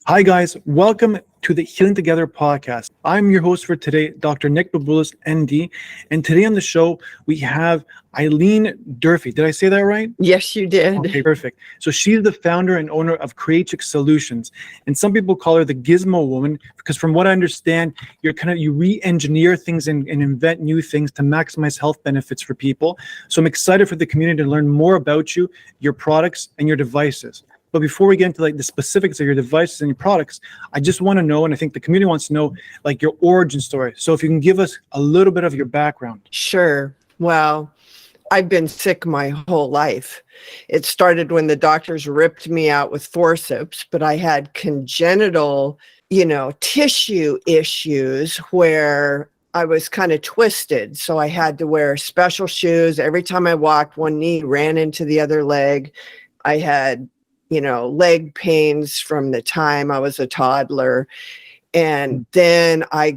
Hi, guys. Welcome to the Healing Together podcast. I'm your host for today, Dr. Nick Baboulas, ND. And today on the show, we have Eileen Durfee. Did I say that right? Yes, you did. Okay, perfect. So she's the founder and owner of Creatrix Solutions. And some people call her the Gizmo Woman because from what I understand, you re-engineer things and invent new things to maximize health benefits for people. So I'm excited for the community to learn more about you, your products, and your devices. But before we get into the specifics of your devices and your products, I just want to know, and I think the community wants to know, your origin story. So if you can give us a little bit of your background. Sure. Well, I've been sick my whole life. It started when the doctors ripped me out with forceps, but I had congenital, tissue issues where I was kind of twisted. So I had to wear special shoes. Every time I walked, one knee ran into the other leg. I had leg pains from the time I was a toddler. And then I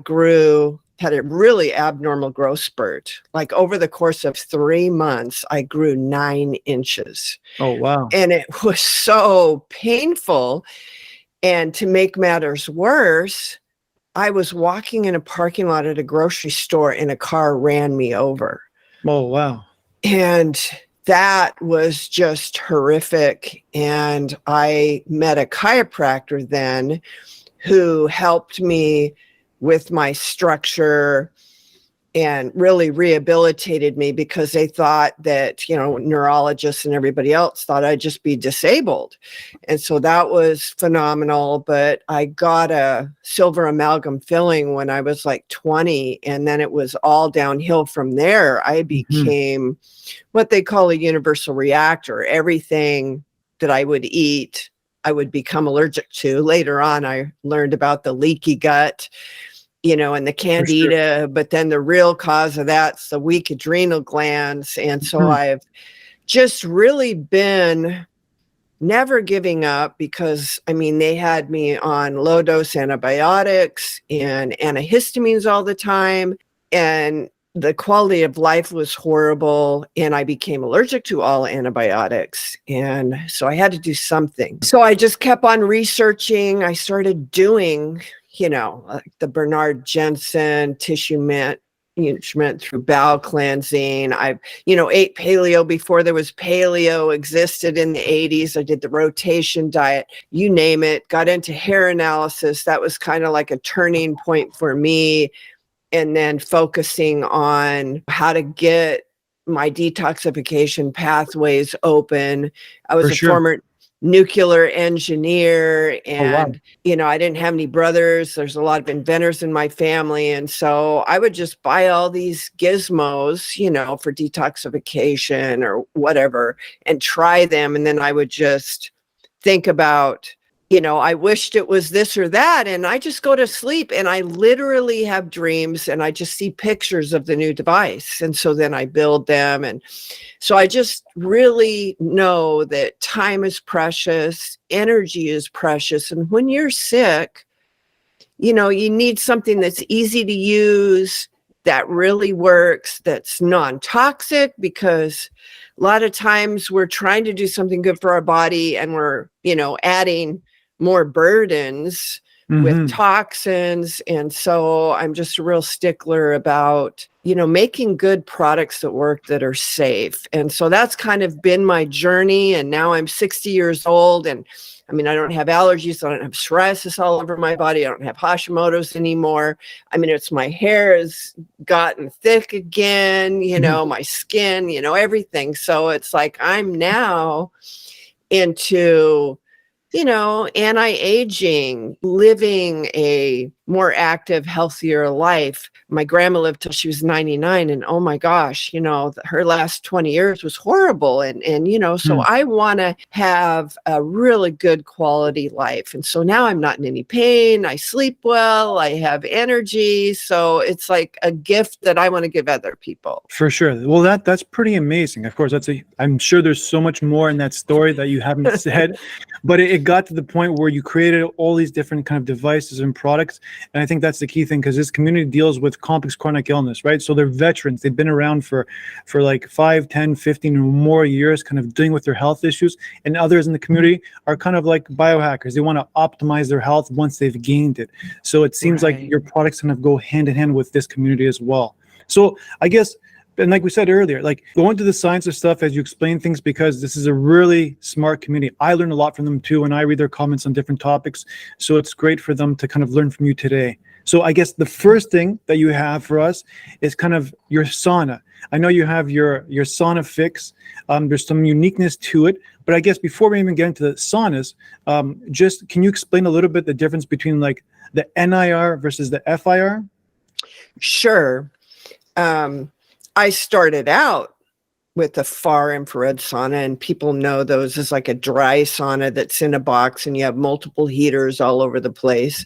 had a really abnormal growth spurt. Like over the course of 3 months, I grew 9 inches. Oh, wow. And it was so painful. And to make matters worse, I was walking in a parking lot at a grocery store and a car ran me over. Oh, wow. And that was just horrific. And I met a chiropractor then who helped me with my structure and really rehabilitated me because they thought that, neurologists and everybody else thought I'd just be disabled. And so that was phenomenal. But I got a silver amalgam filling when I was like 20. And then it was all downhill from there. I became what they call a universal reactor. Everything that I would eat, I would become allergic to. Later on, I learned about the leaky gut, and the candida, but then the real cause of that's the weak adrenal glands. And so I've just really been never giving up because, they had me on low dose antibiotics and antihistamines all the time. And the quality of life was horrible. And I became allergic to all antibiotics. And so I had to do something. So I just kept on researching. I started doing like the Bernard Jensen tissue management through bowel cleansing. I, ate paleo before there was paleo existed in the 80s. I did the rotation diet, you name it, got into hair analysis. That was kind of like a turning point for me. And then focusing on how to get my detoxification pathways open. I was former nuclear engineer and, I didn't have any brothers. There's a lot of inventors in my family. And so I would just buy all these gizmos, for detoxification or whatever and try them. And then I would just think about, I wished it was this or that. And I just go to sleep and I literally have dreams and I just see pictures of the new device. And so then I build them. And so I just really know that time is precious, energy is precious. And when you're sick, you need something that's easy to use, that really works, that's non-toxic, because a lot of times we're trying to do something good for our body and we're, adding more burdens with toxins. And so I'm just a real stickler about, making good products that work, that are safe. And so that's kind of been my journey. And now I'm 60 years old and I don't have allergies. I don't have psoriasis all over my body. I don't have Hashimoto's anymore. It's my hair has gotten thick again, my skin, everything. So it's like I'm now into anti-aging, living a more active, healthier life. My grandma lived till she was 99 and oh my gosh, her last 20 years was horrible. And so I want to have a really good quality life. And so now I'm not in any pain. I sleep well. I have energy. So it's like a gift that I want to give other people. For sure. Well, that's pretty amazing. Of course, I'm sure there's so much more in that story that you haven't said, but it got to the point where you created all these different kind of devices and products And I think that's the key thing, because this community deals with complex chronic illness, right? So they're veterans. They've been around for like 5, 10, 15 or more years, kind of dealing with their health issues. And others in the community are kind of like biohackers. They want to optimize their health once they've gained it. So it seems like your products kind of go hand in hand with this community as well. So I guess, and like we said earlier, like go into the science of stuff as you explain things, because this is a really smart community. I learn a lot from them too, and I read their comments on different topics. So it's great for them to kind of learn from you today. So I guess the first thing that you have for us is kind of your sauna. I know you have your Sauna Fix. There's some uniqueness to it, but I guess before we even get into the saunas, just can you explain a little bit the difference between like the NIR versus the FIR? Sure. I started out with a far infrared sauna, and people know those as like a dry sauna that's in a box and you have multiple heaters all over the place.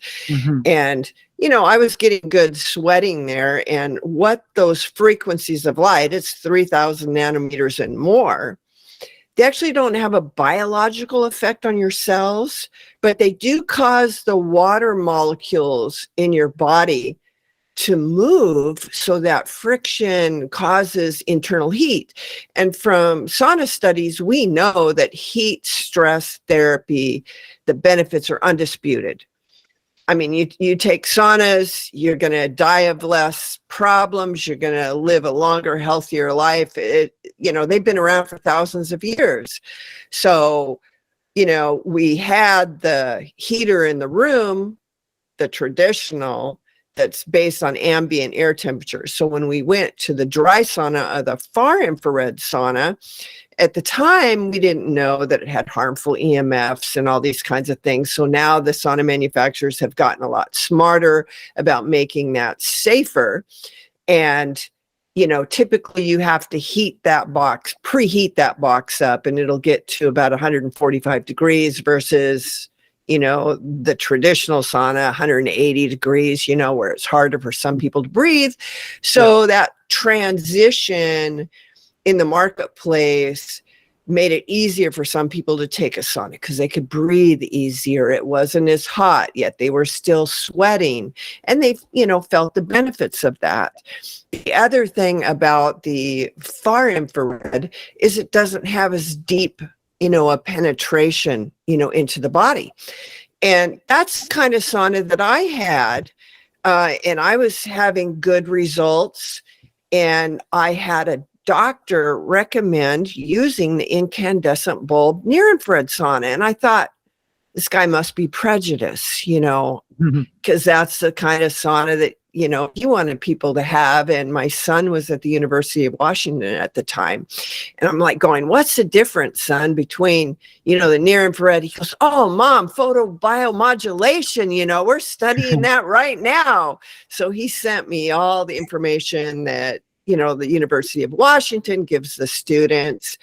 And, you know, I was getting good sweating there. And what those frequencies of light, it's 3000 nanometers and more. They actually don't have a biological effect on your cells, but they do cause the water molecules in your body to move, so that friction causes internal heat. And from sauna studies, we know that heat stress therapy, the benefits are undisputed. I mean, you take saunas, you're going to die of less problems, you're going to live a longer, healthier life. You know, they've been around for thousands of years. So, you know, we had the heater in the room, the traditional, that's based on ambient air temperature. So when we went to the dry sauna, the far infrared sauna, at the time, we didn't know that it had harmful EMFs and all these kinds of things. So now the sauna manufacturers have gotten a lot smarter about making that safer. And, you know, typically you have to heat that box, preheat that box up, and it'll get to about 145 degrees versus, you know, the traditional sauna, 180 degrees, you know, where it's harder for some people to breathe. So that transition in the marketplace made it easier for some people to take a sauna because they could breathe easier. It wasn't as hot, yet they were still sweating, and they, you know, felt the benefits of that. The other thing about the far infrared is it doesn't have as deep, you know, a penetration, you know, into the body. And that's the kind of sauna that I had. And I was having good results. And I had a doctor recommend using the incandescent bulb near infrared sauna. And I thought, this guy must be prejudiced, you know, because that's the kind of sauna that, you know, he wanted people to have. And my son was at the University of Washington at the time. And I'm like going, what's the difference, son, between, you know, the near infrared? He goes, oh, Mom, photobiomodulation, you know, we're studying that right now. So he sent me all the information that, you know, the University of Washington gives the students.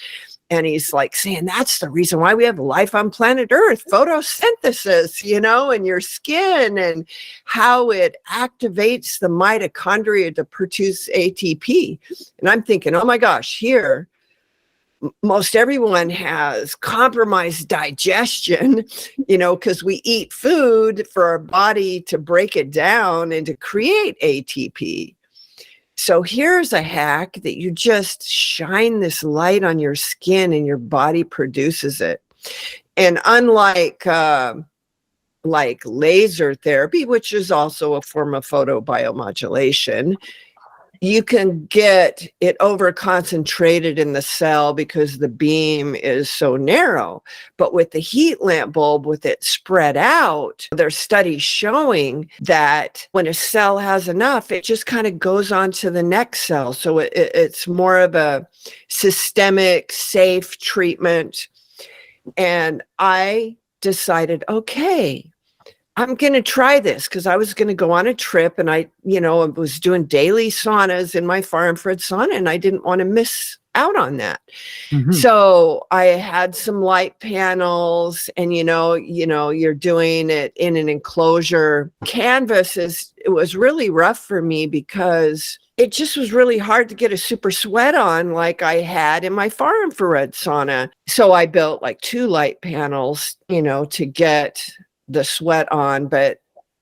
And he's like saying, that's the reason why we have life on planet Earth, photosynthesis, you know, in your skin, and how it activates the mitochondria to produce ATP. And I'm thinking, oh my gosh, here, most everyone has compromised digestion, you know, because we eat food for our body to break it down and to create ATP. So here's a hack that you just shine this light on your skin and your body produces it. And unlike like laser therapy, which is also a form of photobiomodulation, you can get it over concentrated in the cell because the beam is so narrow. But with the heat lamp bulb, with it spread out, there's studies showing that when a cell has enough, it just kind of goes on to the next cell. So it's more of a systemic, safe treatment. And I decided, okay, I'm going to try this, because I was going to go on a trip, and I, you know, was doing daily saunas in my far infrared sauna, and I didn't want to miss out on that. So I had some light panels, and, you know, you're doing it in an enclosure. Canvas it was really rough for me because it just was really hard to get a super sweat on like I had in my far infrared sauna. So I built like 2 light panels, you know, to get the sweat on. But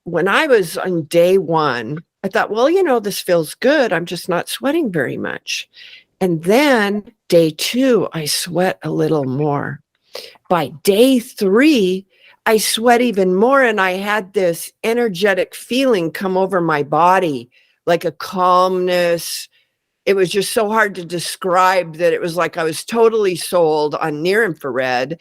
when I was on day 1, I thought, well, this feels good. I'm just not sweating very much. And then day 2, I sweat a little more. By day 3, I sweat even more. And I had this energetic feeling come over my body, like a calmness. It was just so hard to describe that it was like I was totally sold on near infrared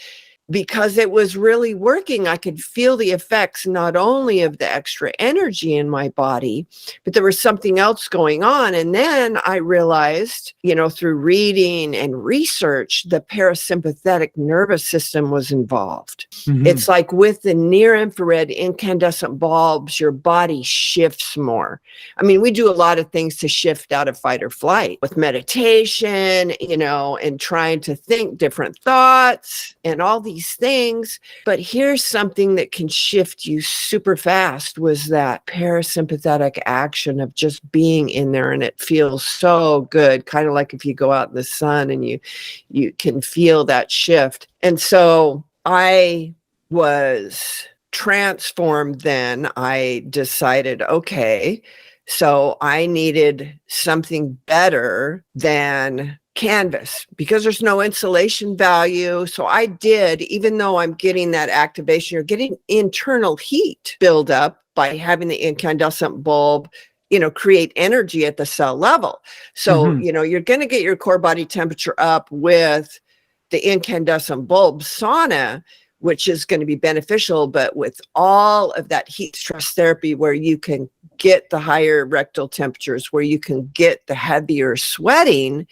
because it was really working. I could feel the effects not only of the extra energy in my body, but there was something else going on. And then I realized, through reading and research, the parasympathetic nervous system was involved. It's like with the near infrared incandescent bulbs, your body shifts more. I mean, we do a lot of things to shift out of fight or flight with meditation, and trying to think different thoughts and all these things. But here's something that can shift you super fast, was that parasympathetic action of just being in there. And it feels so good, kind of like if you go out in the sun and you can feel that shift. And so I was transformed then. I decided, okay, so I needed something better than canvas because there's no insulation value. So I did, even though I'm getting that activation, you're getting internal heat build up by having the incandescent bulb, create energy at the cell level. So, you're going to get your core body temperature up with the incandescent bulb sauna, which is going to be beneficial, but with all of that heat stress therapy where you can get the higher rectal temperatures, where you can get the heavier sweating,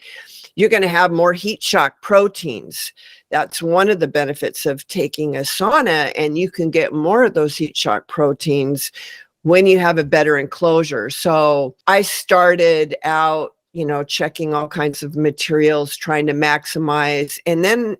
you're going to have more heat shock proteins. That's one of the benefits of taking a sauna, and you can get more of those heat shock proteins when you have a better enclosure. So I started out, checking all kinds of materials, trying to maximize. And then,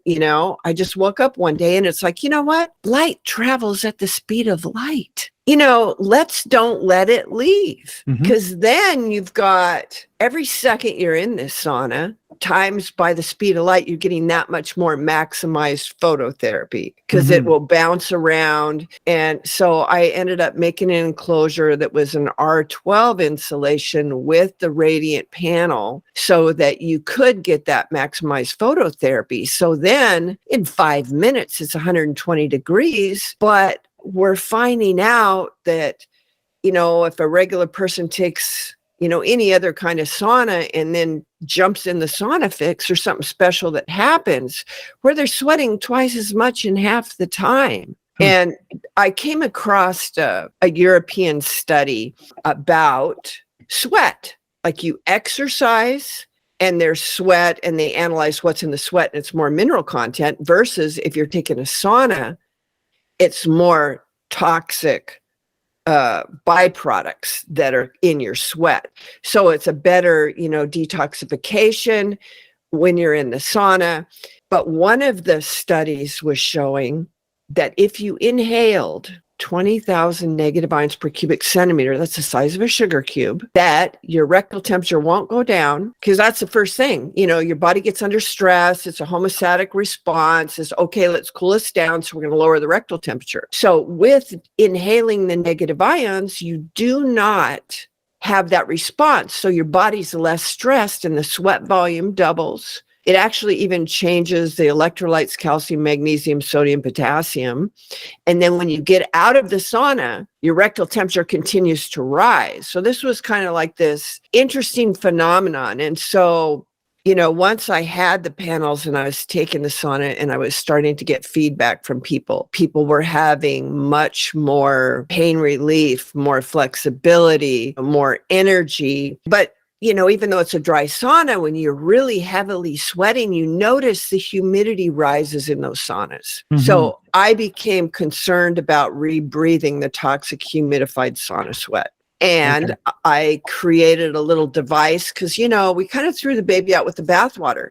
I just woke up one day and it's like, you know what? Light travels at the speed of light. Let's don't let it leave, because then you've got every second you're in this sauna times by the speed of light, you're getting that much more maximized phototherapy because it will bounce around. And so I ended up making an enclosure that was an R12 insulation with the radiant panel so that you could get that maximized phototherapy. So then in 5 minutes, it's 120 degrees, but we're finding out that, if a regular person takes, any other kind of sauna and then jumps in the Sauna Fix, or something special that happens where they're sweating twice as much in half the time. And I came across a European study about sweat. Like, you exercise and there's sweat, and they analyze what's in the sweat, and it's more mineral content, versus if you're taking a sauna, it's more toxic byproducts that are in your sweat. So it's a better, detoxification when you're in the sauna. But one of the studies was showing that if you inhaled 20,000 negative ions per cubic centimeter, that's the size of a sugar cube, that your rectal temperature won't go down, because that's the first thing. Your body gets under stress. It's a homeostatic response. It's okay, let's cool us down. So we're going to lower the rectal temperature. So with inhaling the negative ions, you do not have that response. So your body's less stressed and the sweat volume doubles. It actually even changes the electrolytes, calcium, magnesium, sodium, potassium. And then when you get out of the sauna, your rectal temperature continues to rise. So this was kind of like this interesting phenomenon. And so, once I had the panels and I was taking the sauna and I was starting to get feedback from people were having much more pain relief, more flexibility, more energy. But even though it's a dry sauna, when you're really heavily sweating, you notice the humidity rises in those saunas. So I became concerned about rebreathing the toxic humidified sauna sweat. And I created a little device because, we kind of threw the baby out with the bathwater.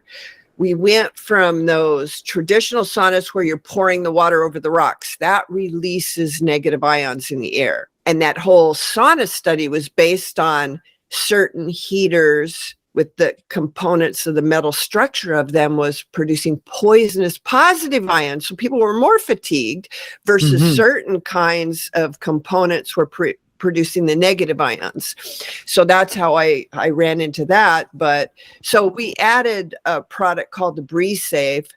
We went from those traditional saunas where you're pouring the water over the rocks. That releases negative ions in the air. And that whole sauna study was based on certain heaters with the components of the metal structure of them was producing poisonous positive ions. So people were more fatigued versus certain kinds of components were producing the negative ions. So that's how I ran into that. But so we added a product called the Breeze Safe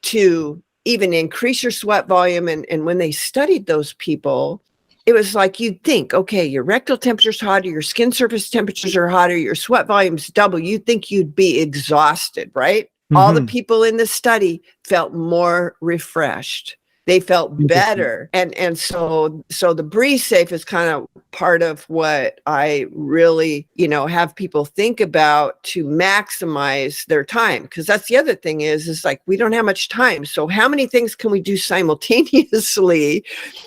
to even increase your sweat volume. And when they studied those people, it was like you'd think, okay, your rectal temperature's hotter, your skin surface temperatures are hotter, your sweat volume's double. You'd think you'd be exhausted, right? All the people in the study felt more refreshed. They felt better. And so the Breeze Safe is kind of part of what I really, have people think about to maximize their time. Because that's the other thing is like, we don't have much time. So how many things can we do simultaneously?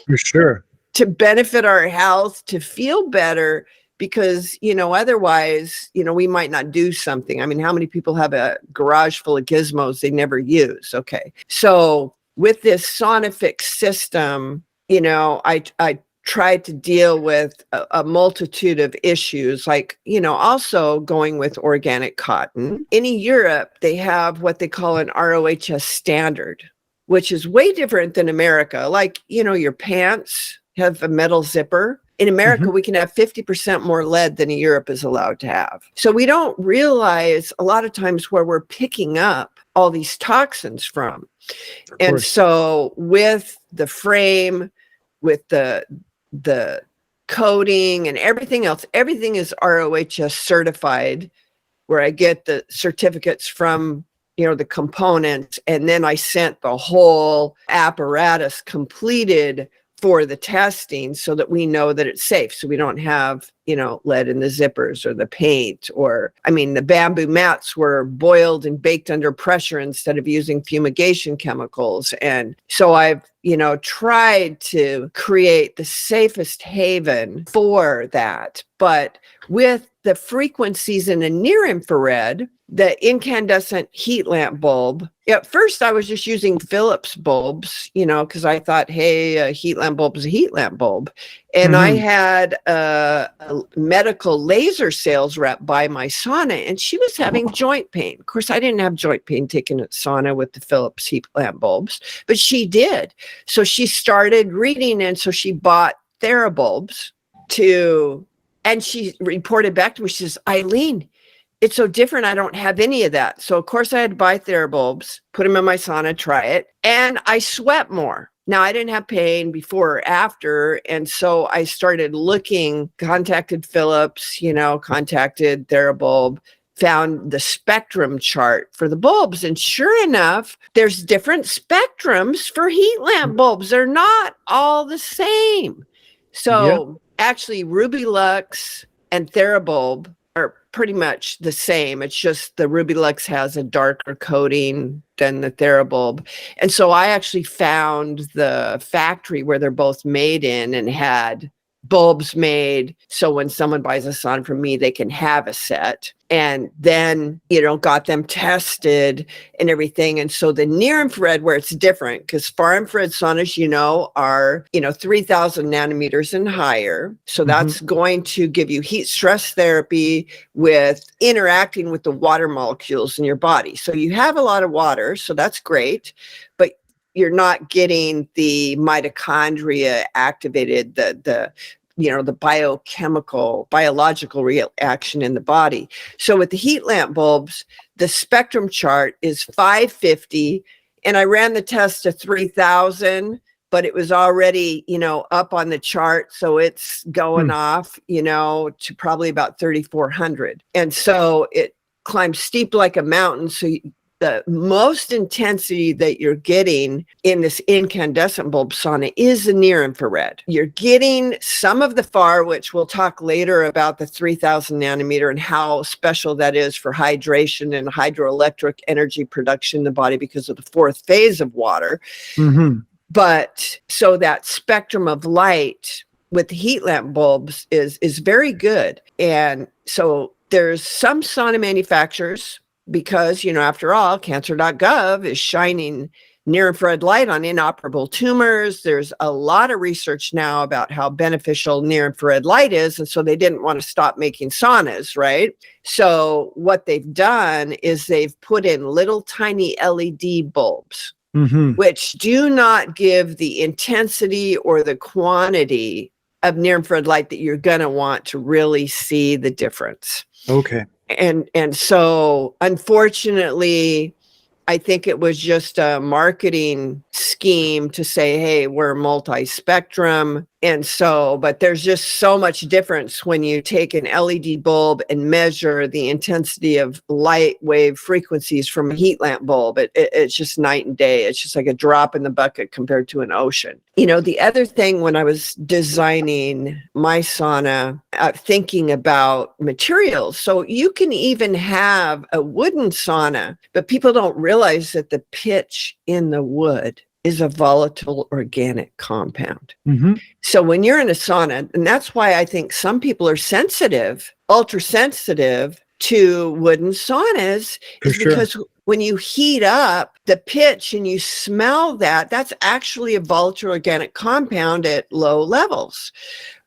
For sure. To benefit our health, to feel better, because, otherwise, we might not do something. I mean, how many people have a garage full of gizmos they never use? Okay. So with this Sauna Fix system, I tried to deal with a multitude of issues, like, also going with organic cotton. In Europe, they have what they call an ROHS standard, which is way different than America. Like, your pants have a metal zipper. In America, we can have 50% more lead than Europe is allowed to have. So we don't realize a lot of times where we're picking up all these toxins from. And so with the frame, with the coating and everything else, everything is ROHS certified, where I get the certificates from the components, and then I sent the whole apparatus completed for the testing so that we know that it's safe. So we don't have, lead in the zippers or the paint, or, the bamboo mats were boiled and baked under pressure instead of using fumigation chemicals. And so I've, tried to create the safest haven for that. But with the frequencies in a near infrared, the incandescent heat lamp bulb, at first I was just using Philips bulbs, because I thought, hey, a heat lamp bulb is a heat lamp bulb. And I had a medical laser sales rep by my sauna, and she was having joint pain. Of course, I didn't have joint pain taken at sauna with the Philips heat lamp bulbs, but she did. So she started reading, and so she bought TheraBulbs and she reported back to me, she says, Eileen, it's so different. I don't have any of that. So of course I had to buy TheraBulbs, put them in my sauna, try it, and I sweat more. Now I didn't have pain before or after. And so I started looking, contacted Philips, contacted TheraBulb, found the spectrum chart for the bulbs. And sure enough, there's different spectrums for heat lamp bulbs. They're not all the same. So actually Ruby Lux and TheraBulb are pretty much the same. It's just the Ruby Lux has a darker coating than the TheraBulb. And so I actually found the factory where they're both made in and had bulbs made. So when someone buys a sauna from me, they can have a set. And then, got them tested and everything. And so the near infrared, where it's different, because far infrared saunas, are, 3,000 nanometers and higher. So that's going to give you heat stress therapy with interacting with the water molecules in your body. So you have a lot of water, so that's great, but you're not getting the mitochondria activated, the biological reaction in the body. So with the heat lamp bulbs, the spectrum chart is 550, and I ran the test to 3,000, but it was already, up on the chart. So it's going off, to probably about 3,400. And so it climbs steep like a mountain. So the most intensity that you're getting in this incandescent bulb sauna is the near infrared. You're getting some of the far, which we'll talk later about the 3,000 nanometer and how special that is for hydration and hydroelectric energy production in the body because of the fourth phase of water. But so that spectrum of light with the heat lamp bulbs is very good. And so there's some sauna manufacturers, because, after all, cancer.gov is shining near-infrared light on inoperable tumors. There's a lot of research now about how beneficial near-infrared light is. And so they didn't want to stop making saunas, right? So what they've done is they've put in little tiny LED bulbs, which do not give the intensity or the quantity of near-infrared light that you're going to want to really see the difference. Okay. And so unfortunately, I think it was just a marketing scheme to say, hey, we're multi-spectrum. And so, but there's just so much difference when you take an LED bulb and measure the intensity of light wave frequencies from a heat lamp bulb. It's just night and day. It's just like a drop in the bucket compared to an ocean. You know, the other thing when I was designing my sauna, thinking about materials. So you can even have a wooden sauna, but people don't realize that the pitch in the wood is a volatile organic compound. So when you're in a sauna, and that's why I think some people are sensitive, ultra sensitive to wooden saunas, is because when you heat up the pitch and you smell that, that's actually a volatile organic compound at low levels.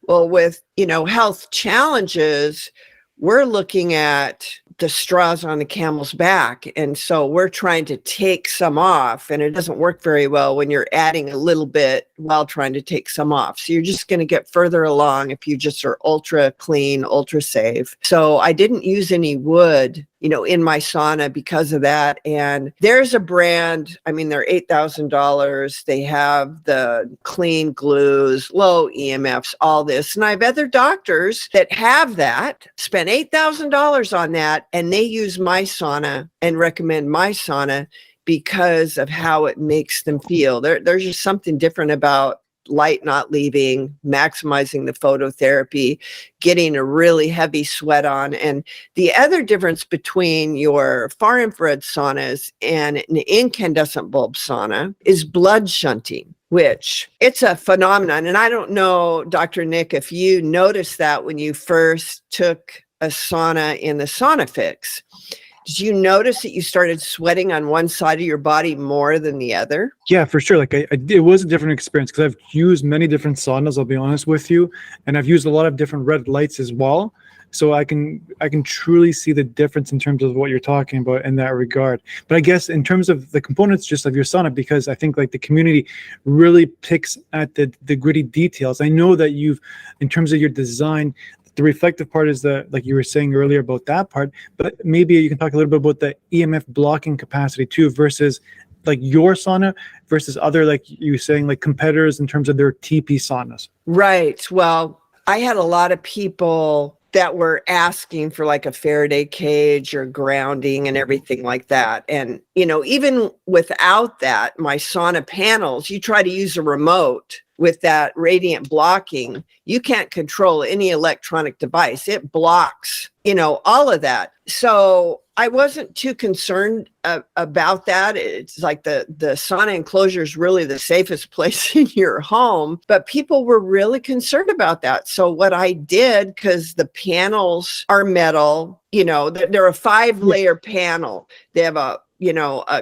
Well, with, you know, health challenges, we're looking at the straws on the camel's back. And so we're trying to take some off, and it doesn't work very well when you're adding a little bit while trying to take some off. So you're just going to get further along if you just are ultra clean, ultra safe. So I didn't use any wood, you know, in my sauna because of that. And there's a brand, I mean, they're $8,000. They have the clean glues, low EMFs, all this. And I have other doctors that have that, spend $8,000 on that, and they use my sauna and recommend my sauna because of how it makes them feel. There's just something different about light not leaving, maximizing the phototherapy, getting a really heavy sweat on. And the other difference between your far infrared saunas and an incandescent bulb sauna is blood shunting, which it's a phenomenon. And I don't know, Dr. Nick, if you noticed that when you first took a sauna in the Sauna Fix. Did you notice that you started sweating on one side of your body more than the other? Yeah, for sure. Like it was a different experience because I've used many different saunas, I'll be honest with you. And I've used a lot of different red lights as well. So I can truly see the difference in terms of what you're talking about in that regard. But I guess in terms of the components just of your sauna, because I think like the community really picks at the gritty details. I know that you've, in terms of your design, the reflective part is like you were saying earlier about that part, but maybe you can talk a little bit about the EMF blocking capacity too, versus like your sauna versus other, like you were saying, like competitors in terms of their TP saunas. Right. Well, I had a lot of people that were asking for like a Faraday cage or grounding and everything like that. And, you know, even without that, my sauna panels, you try to use a remote with that radiant blocking, you can't control any electronic device. It blocks, you know, all of that. So I wasn't too concerned about that. It's like the sauna enclosure is really the safest place in your home, but people were really concerned about that. So what I did, because the panels are metal, you know, they're a 5-layer panel. They have a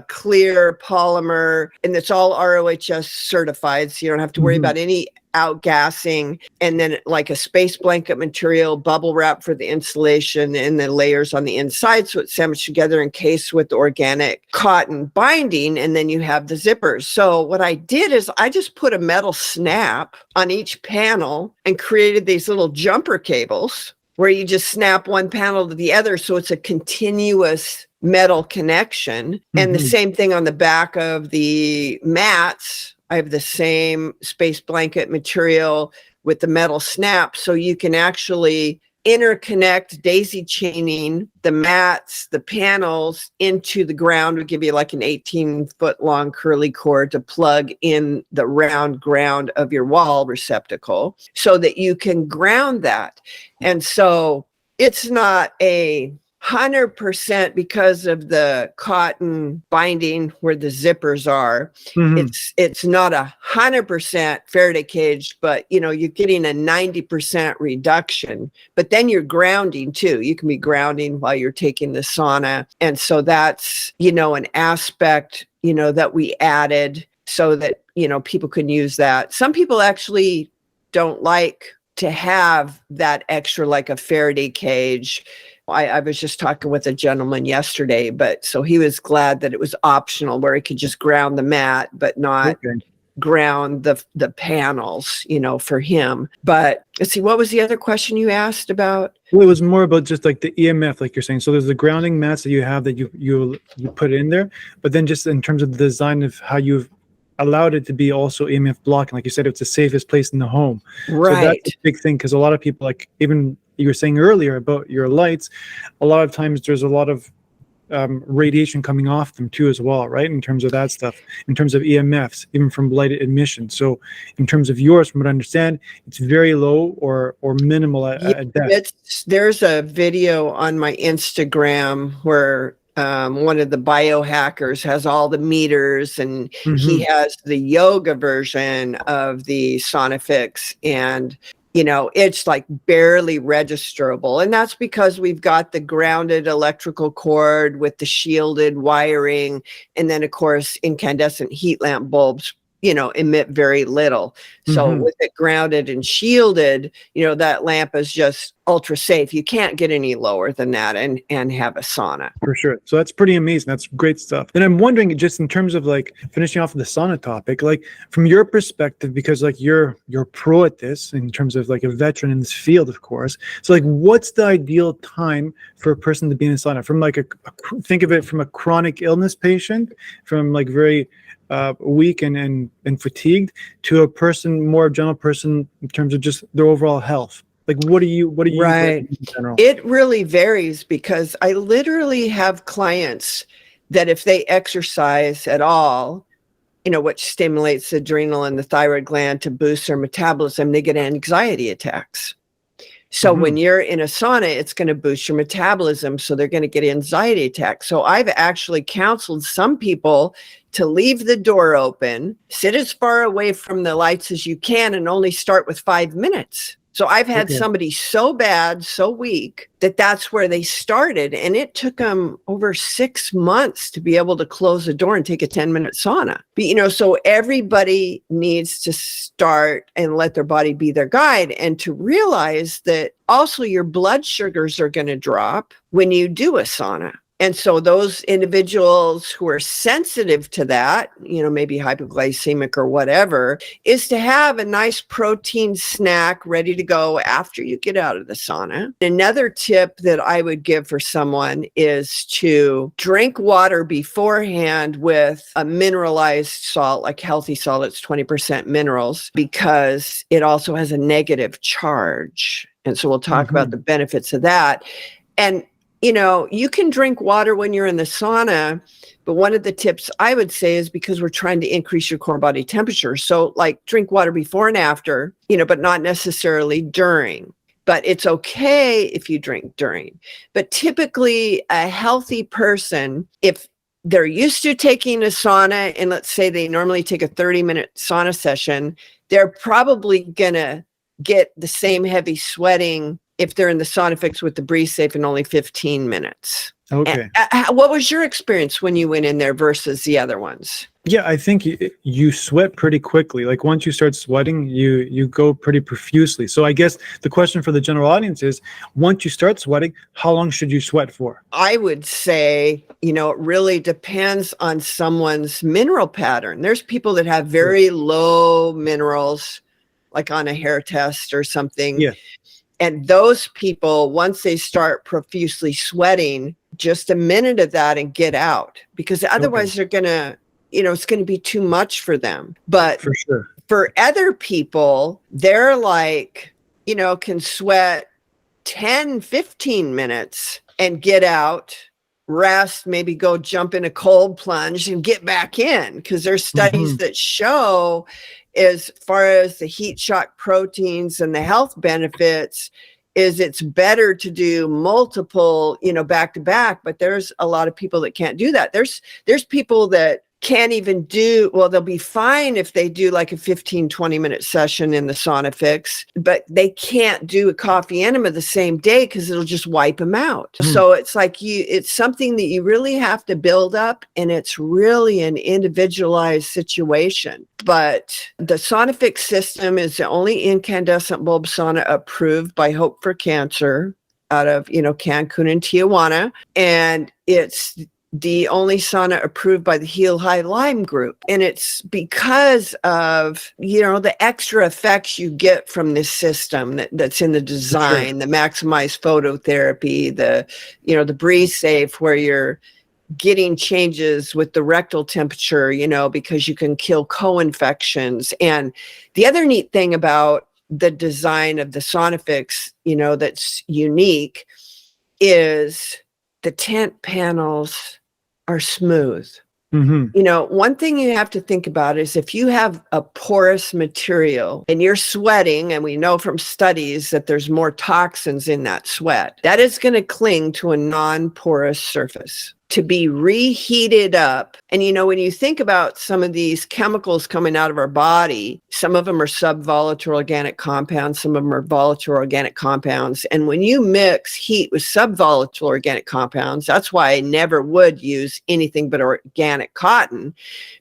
clear polymer, and it's all ROHS certified. So you don't have to worry about any outgassing. And then like a space blanket material, bubble wrap for the insulation, and the layers on the inside. So it's sandwiched together, encased with organic cotton binding. And then you have the zippers. So what I did is I just put a metal snap on each panel and created these little jumper cables where you just snap one panel to the other. So it's a continuous metal connection. And the same thing on the back of the mats. I have the same space blanket material with the metal snap. So you can actually interconnect, daisy chaining the mats, the panels into the ground. Would give you like an 18-foot long curly cord to plug in the round ground of your wall receptacle so that you can ground that. And so it's not 100% because of the cotton binding where the zippers are. It's not 100% Faraday cage, but you know, you're getting a 90% reduction, but then you're grounding too. You can be grounding while you're taking the sauna. And so that's, you know, an aspect that we added so that, people can use that. Some people actually don't like to have that extra, like a Faraday cage. I was just talking with a gentleman yesterday, but so he was glad that it was optional where he could just ground the mat, but not ground the panels, for him. But let's see, what was the other question you asked about? Well, it was more about just like the EMF, like you're saying. So there's the grounding mats that you have that you put in there, but then just in terms of the design of how you've allowed it to be also EMF blocking, like you said, it's the safest place in the home. Right. So that's a big thing, because a lot of people, like even you were saying earlier about your lights, a lot of times there's a lot of radiation coming off them too as well, right? In terms of that stuff, in terms of EMFs, even from light emission. So in terms of yours, from what I understand, it's very low or minimal at depth. There's a video on my Instagram where one of the biohackers has all the meters, and he has the yoga version of the Sauna Fix, and it's like barely registerable. And that's because we've got the grounded electrical cord with the shielded wiring. And then, of course, incandescent heat lamp bulbs, emit very little. So with it grounded and shielded, that lamp is just ultra safe. You can't get any lower than that and have a sauna. For sure. So that's pretty amazing. That's great stuff. And I'm wondering, just in terms of like finishing off the sauna topic, like from your perspective, because like you're pro at this in terms of like a veteran in this field, of course. So like, what's the ideal time for a person to be in a sauna? From like think of it from a chronic illness patient, from like very weak and fatigued, to a person, more general person in terms of just their overall health. Like, what do you right in general? It really varies, because I literally have clients that if they exercise at all, which stimulates the adrenal and the thyroid gland to boost their metabolism, they get anxiety attacks. So when you're in a sauna, it's going to boost your metabolism. So they're going to get anxiety attacks. So I've actually counseled some people to leave the door open, sit as far away from the lights as you can, and only start with 5 minutes. So I've had somebody so bad, so weak, that that's where they started. And it took them over 6 months to be able to close the door and take a 10-minute sauna. But, so everybody needs to start and let their body be their guide, and to realize that also your blood sugars are going to drop when you do a sauna. And so those individuals who are sensitive to that, maybe hypoglycemic or whatever, is to have a nice protein snack ready to go after you get out of the sauna. Another tip that I would give for someone is to drink water beforehand with a mineralized salt, like healthy salt. It's 20% minerals, because it also has a negative charge. And so we'll talk about the benefits of that. And you can drink water when you're in the sauna, but one of the tips I would say is, because we're trying to increase your core body temperature. So like drink water before and after, but not necessarily during. But it's okay if you drink during. But typically a healthy person, if they're used to taking a sauna, and let's say they normally take a 30-minute sauna session, they're probably going to get the same heavy sweating if they're in the Sauna Fix with the Breathe Safe in only 15 minutes. Okay. And, what was your experience when you went in there versus the other ones? Yeah, I think you sweat pretty quickly. Like once you start sweating, you go pretty profusely. So I guess the question for the general audience is, once you start sweating, how long should you sweat for? I would say, it really depends on someone's mineral pattern. There's people that have very low minerals, like on a hair test or something. Yeah. And those people, once they start profusely sweating, just a minute of that and get out, because otherwise they're going to, it's going to be too much for them. But for sure, for other people, they're like, can sweat 10, 15 minutes and get out, rest, maybe go jump in a cold plunge and get back in. Because there's studies that show, as far as the heat shock proteins and the health benefits, is it's better to do multiple, back to back. But there's a lot of people that can't do that. There's people that can't even do, well, they'll be fine if they do like a 15-20 minute session in the Sauna Fix, but they can't do a coffee enema the same day because it'll just wipe them out. So it's like it's something that you really have to build up, and it's really an individualized situation. But the Sauna Fix system is the only incandescent bulb sauna approved by Hope for Cancer out of, Cancun and Tijuana. And it's the only sauna approved by the Heal High Lyme group. And it's because of, the extra effects you get from this system that's in the design, the maximized phototherapy, the breeze safe, where you're getting changes with the rectal temperature, because you can kill co-infections. And the other neat thing about the design of the Sauna Fix, that's unique, is the tent panels are smooth. One thing you have to think about is if you have a porous material and you're sweating, and we know from studies that there's more toxins in that sweat, that is going to cling to a non-porous surface to be reheated up. And, when you think about some of these chemicals coming out of our body, some of them are subvolatile organic compounds, some of them are volatile organic compounds. And when you mix heat with subvolatile organic compounds, that's why I never would use anything but organic cotton,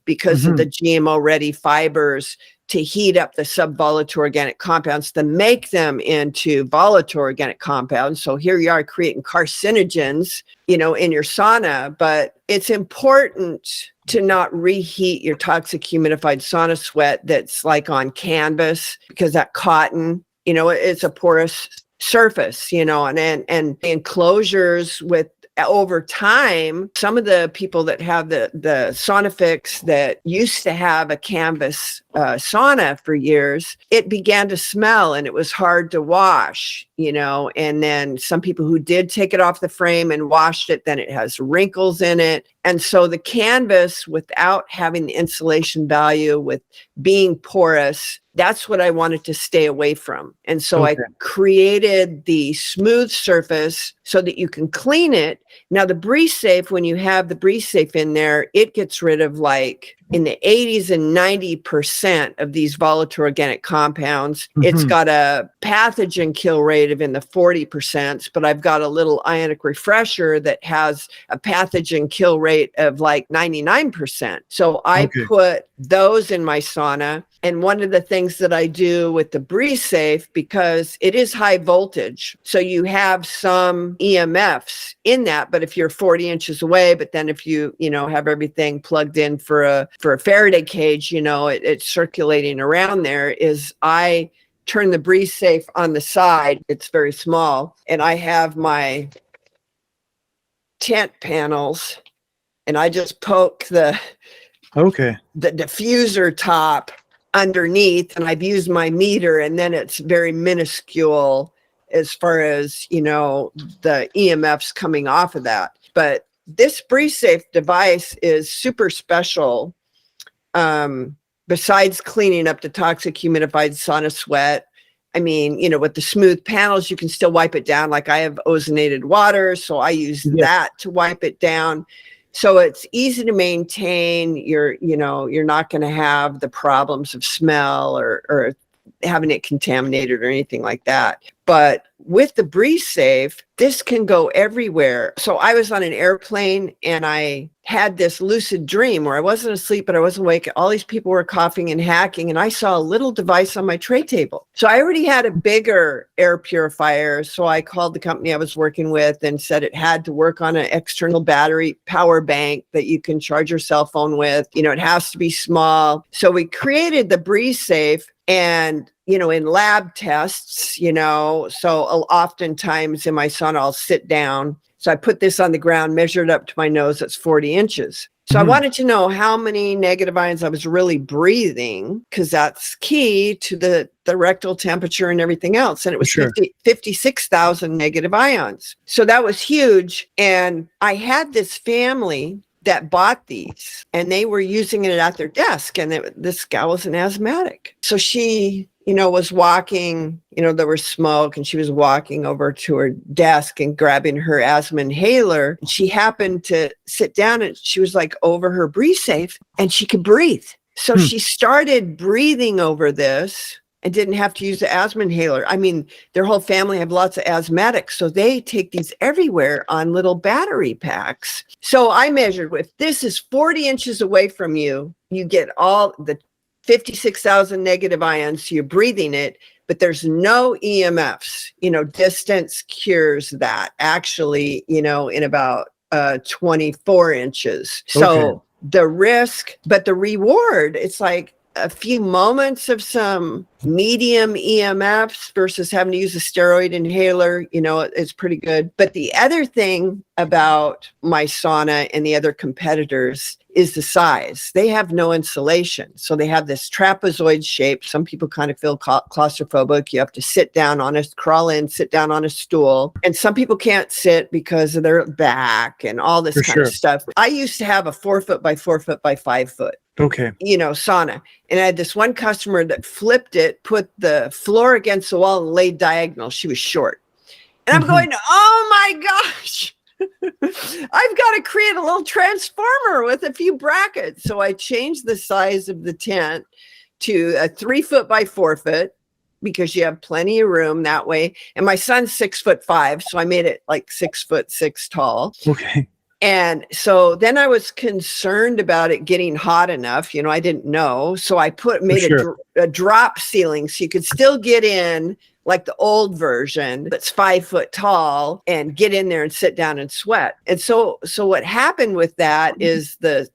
because of the GMO-ready fibers to heat up the subvolatile organic compounds to make them into volatile organic compounds. So here you are creating carcinogens, in your sauna. But it's important to not reheat your toxic humidified sauna sweat that's like on canvas, because that cotton, it's a porous surface, and enclosures with, over time, some of the people that have the Sauna Fix that used to have a canvas sauna for years, it began to smell and it was hard to wash, and then some people who did take it off the frame and washed it, then it has wrinkles in it. And so the canvas, without having the insulation value, with being porous, that's what I wanted to stay away from. And so I created the smooth surface so that you can clean it. Now, the Breeze Safe, when you have the Breeze Safe in there, it gets rid of like in the 80s and 90% of these volatile organic compounds. It's got a pathogen kill rate of in the 40%, but I've got a little ionic refresher that has a pathogen kill rate of like 99%. So I put those in my sauna. And one of the things that I do with the Breeze Safe, because it is high voltage, so you have some EMFs in that, but if you're 40 inches away, but then if you, have everything plugged in for a Faraday cage, it's circulating around there, is I turn the Breeze Safe on the side. It's very small. And I have my tent panels, and I just poke the diffuser top underneath, and I've used my meter, and then it's very minuscule as far as, the EMFs coming off of that. But this Breeze Safe device is super special. Besides cleaning up the toxic humidified sauna sweat, I mean, with the smooth panels, you can still wipe it down. Like I have ozonated water, so I use that to wipe it down. So it's easy to maintain. You're not going to have the problems of smell or having it contaminated or anything like that. But with the Breeze Safe, this can go everywhere. So I was on an airplane and I had this lucid dream where I wasn't asleep, but I was awake. All these people were coughing and hacking, and I saw a little device on my tray table. So I already had a bigger air purifier. So I called the company I was working with and said it had to work on an external battery power bank that you can charge your cell phone with. It has to be small. So we created the Breeze Safe. And, in lab tests, so oftentimes in my sauna, I'll sit down. So I put this on the ground, measured up to my nose. That's 40 inches. So I wanted to know how many negative ions I was really breathing, because that's key to the rectal temperature and everything else. And it was 56,000 negative ions. So that was huge. And I had this family that bought these, and they were using it at their desk, and this gal was an asthmatic. So she, was walking, there was smoke, and she was walking over to her desk and grabbing her asthma inhaler. She happened to sit down, and she was like over her breathe safe, and she could breathe. So she started breathing over this and didn't have to use the asthma inhaler. I mean, their whole family have lots of asthmatics, so they take these everywhere on little battery packs. So I measured, if this is 40 inches away from you, you get all the 56,000 negative ions, so you're breathing it, but there's no EMFs. Distance cures that actually, in about 24 inches. So the risk, but the reward, it's like a few moments of some medium EMFs versus having to use a steroid inhaler, it's pretty good. But the other thing about my sauna and the other competitors is the size. They have no insulation. So they have this trapezoid shape. Some people kind of feel claustrophobic. You have to crawl in, sit down on a stool. And some people can't sit because of their back and all this kind of stuff. I used to have a 4 foot by 4 foot by 5 foot. Sauna. And I had this one customer that flipped it, put the floor against the wall and laid diagonal. She was short. And I'm going, oh my gosh, I've got to create a little transformer with a few brackets. So I changed the size of the tent to a 3 foot by 4 foot, because you have plenty of room that way. And my son's 6'5", so I made it like 6'6" tall. And so then I was concerned about it getting hot enough. I didn't know. So I made a drop ceiling, so you could still get in like the old version that's 5 foot tall and get in there and sit down and sweat. And so what happened with that is the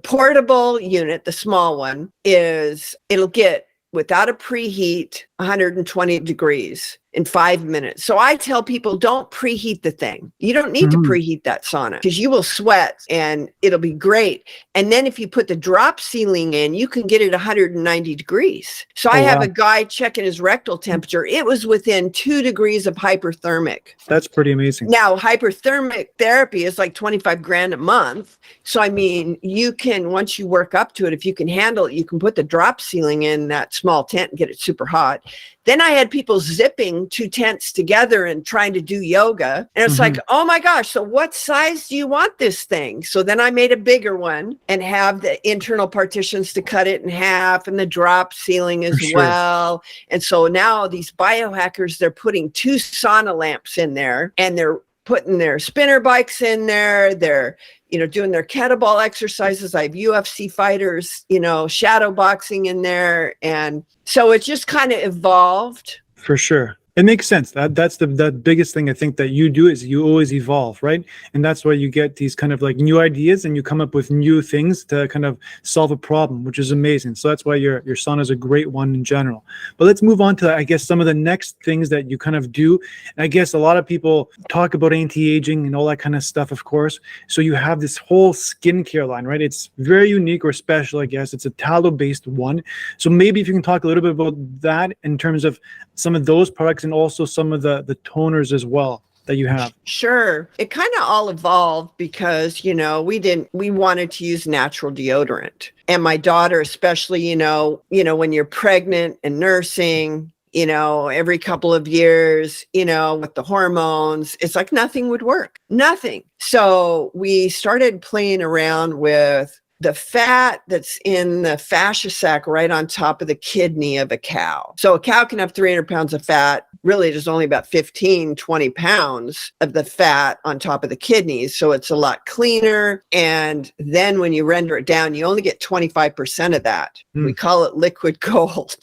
portable unit, the small one, it'll get, without a preheat, 120 degrees in 5 minutes. So I tell people, don't preheat the thing. You don't need to preheat that sauna, because you will sweat and it'll be great. And then if you put the drop ceiling in, you can get it 190 degrees. So I have a guy checking his rectal temperature. It was within 2 degrees of hyperthermic. That's pretty amazing. Now, hyperthermic therapy is like 25 grand a month. So, I mean, you can, once you work up to it, if you can handle it, you can put the drop ceiling in that small tent and get it super hot. Then I had people zipping 2 tents together and trying to do yoga. And it's like, oh my gosh, so what size do you want this thing? So then I made a bigger one and have the internal partitions to cut it in half, and the drop ceiling as well. And so now these biohackers, they're putting 2 sauna lamps in there, and they're putting their spinner bikes in there. They're doing their kettlebell exercises. I have UFC fighters, shadow boxing in there. And so it just kind of evolved. For sure. It makes sense. That's the biggest thing I think that you do, is you always evolve, right? And that's why you get these kind of like new ideas, and you come up with new things to kind of solve a problem, which is amazing. So that's why your sauna is a great one in general. But let's move on to, I guess, some of the next things that you kind of do. And I guess a lot of people talk about anti-aging and all that kind of stuff, of course. So you have this whole skincare line, right? It's very unique or special, I guess. It's a tallow-based one. So maybe if you can talk a little bit about that in terms of some of those products, and also some of the toners as well that you have. Sure. It kind of all evolved because, we wanted to use natural deodorant. And my daughter, especially, when you're pregnant and nursing, every couple of years, with the hormones, it's like nothing would work. Nothing. So we started playing around with the fat that's in the fascia sac right on top of the kidney of a cow. So a cow can have 300 pounds of fat. Really, there's only about 15, 20 pounds of the fat on top of the kidneys. So it's a lot cleaner. And then when you render it down, you only get 25% of that. We call it liquid gold.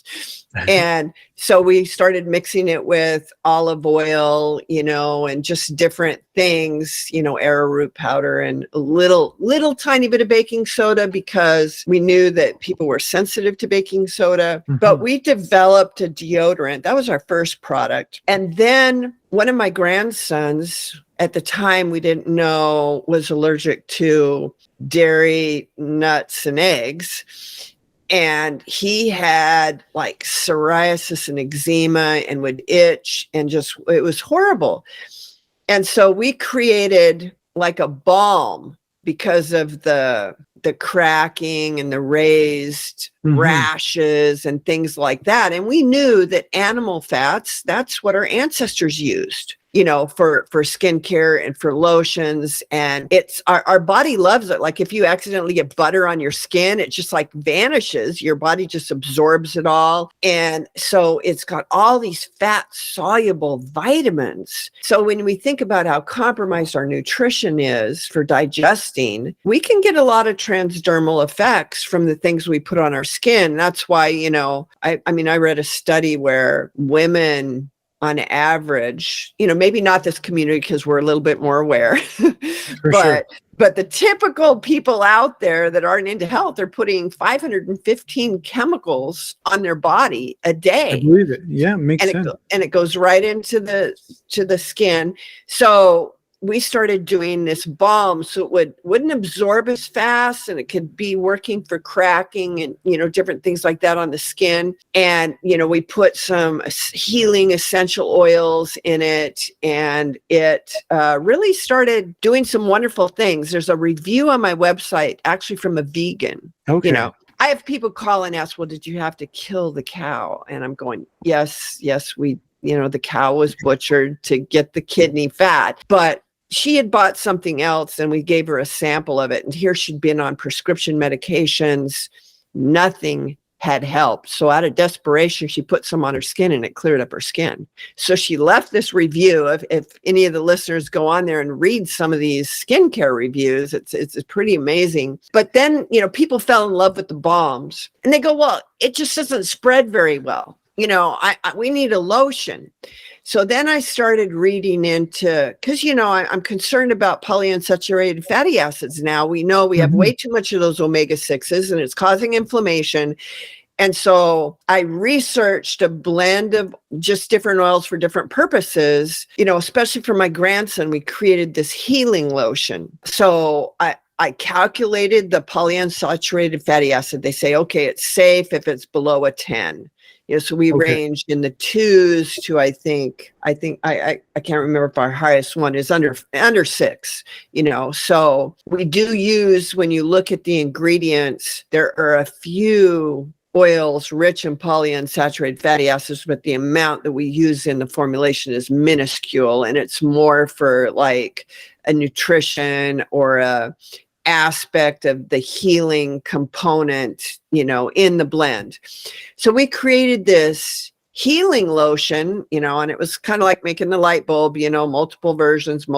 And so we started mixing it with olive oil, and just different things, arrowroot powder and a little tiny bit of baking soda, because we knew that people were sensitive to baking soda. But we developed a deodorant. That was our first product. And then one of my grandsons, at the time we didn't know, was allergic to dairy, nuts, and eggs. And he had like psoriasis and eczema and would itch, and it was horrible. And so we created like a balm, because of the cracking and the raised rashes and things like that. And we knew that animal fats, that's what our ancestors used, you know, for skincare and for lotions. And it's our body loves it. Like if you accidentally get butter on your skin, it just like vanishes. Your body just absorbs it all. And so it's got all these fat soluble vitamins. So when we think about how compromised our nutrition is for digesting, we can get a lot of transdermal effects from the things we put on our skin. That's why, you know, I mean, I read a study where women on average, you know, maybe not this community because we're a little bit more aware, but the typical people out there that aren't into health are putting 515 chemicals on their body a day. I believe it. Yeah, makes sense. And it goes right into the skin. So we started doing this balm so it wouldn't absorb as fast, and it could be working for cracking and, you know, different things like that on the skin. And, you know, we put some healing essential oils in it, and it really started doing some wonderful things. There's a review on my website actually from a vegan. Okay. You know, I have people call and ask, well, did you have to kill the cow? And I'm going, yes, we, you know, the cow was butchered to get the kidney fat, but she had bought something else and we gave her a sample of it. And here she'd been on prescription medications. Nothing had helped. So out of desperation, she put some on her skin and it cleared up her skin. So she left this review. If any of the listeners go on there and read some of these skincare reviews, it's pretty amazing. But then, you know, people fell in love with the balms and they go, well, it just doesn't spread very well. You know, we need a lotion. So then I started reading into, because, you know, I'm concerned about polyunsaturated fatty acids now. We know we have way too much of those omega-6s and it's causing inflammation. And so I researched a blend of just different oils for different purposes, you know, especially for my grandson. We created this healing lotion. So I calculated the polyunsaturated fatty acid. They say, okay, it's safe if it's below a 10. You know, so we ranged in the 2s to I can't remember if our highest one is under 6, you know. So we do use, when you look at the ingredients, there are a few oils rich in polyunsaturated fatty acids, but the amount that we use in the formulation is minuscule, and it's more for like a nutrition or a aspect of the healing component, you know, in the blend. So we created this healing lotion, you know, and it was kind of like making the light bulb, you know, multiple versions.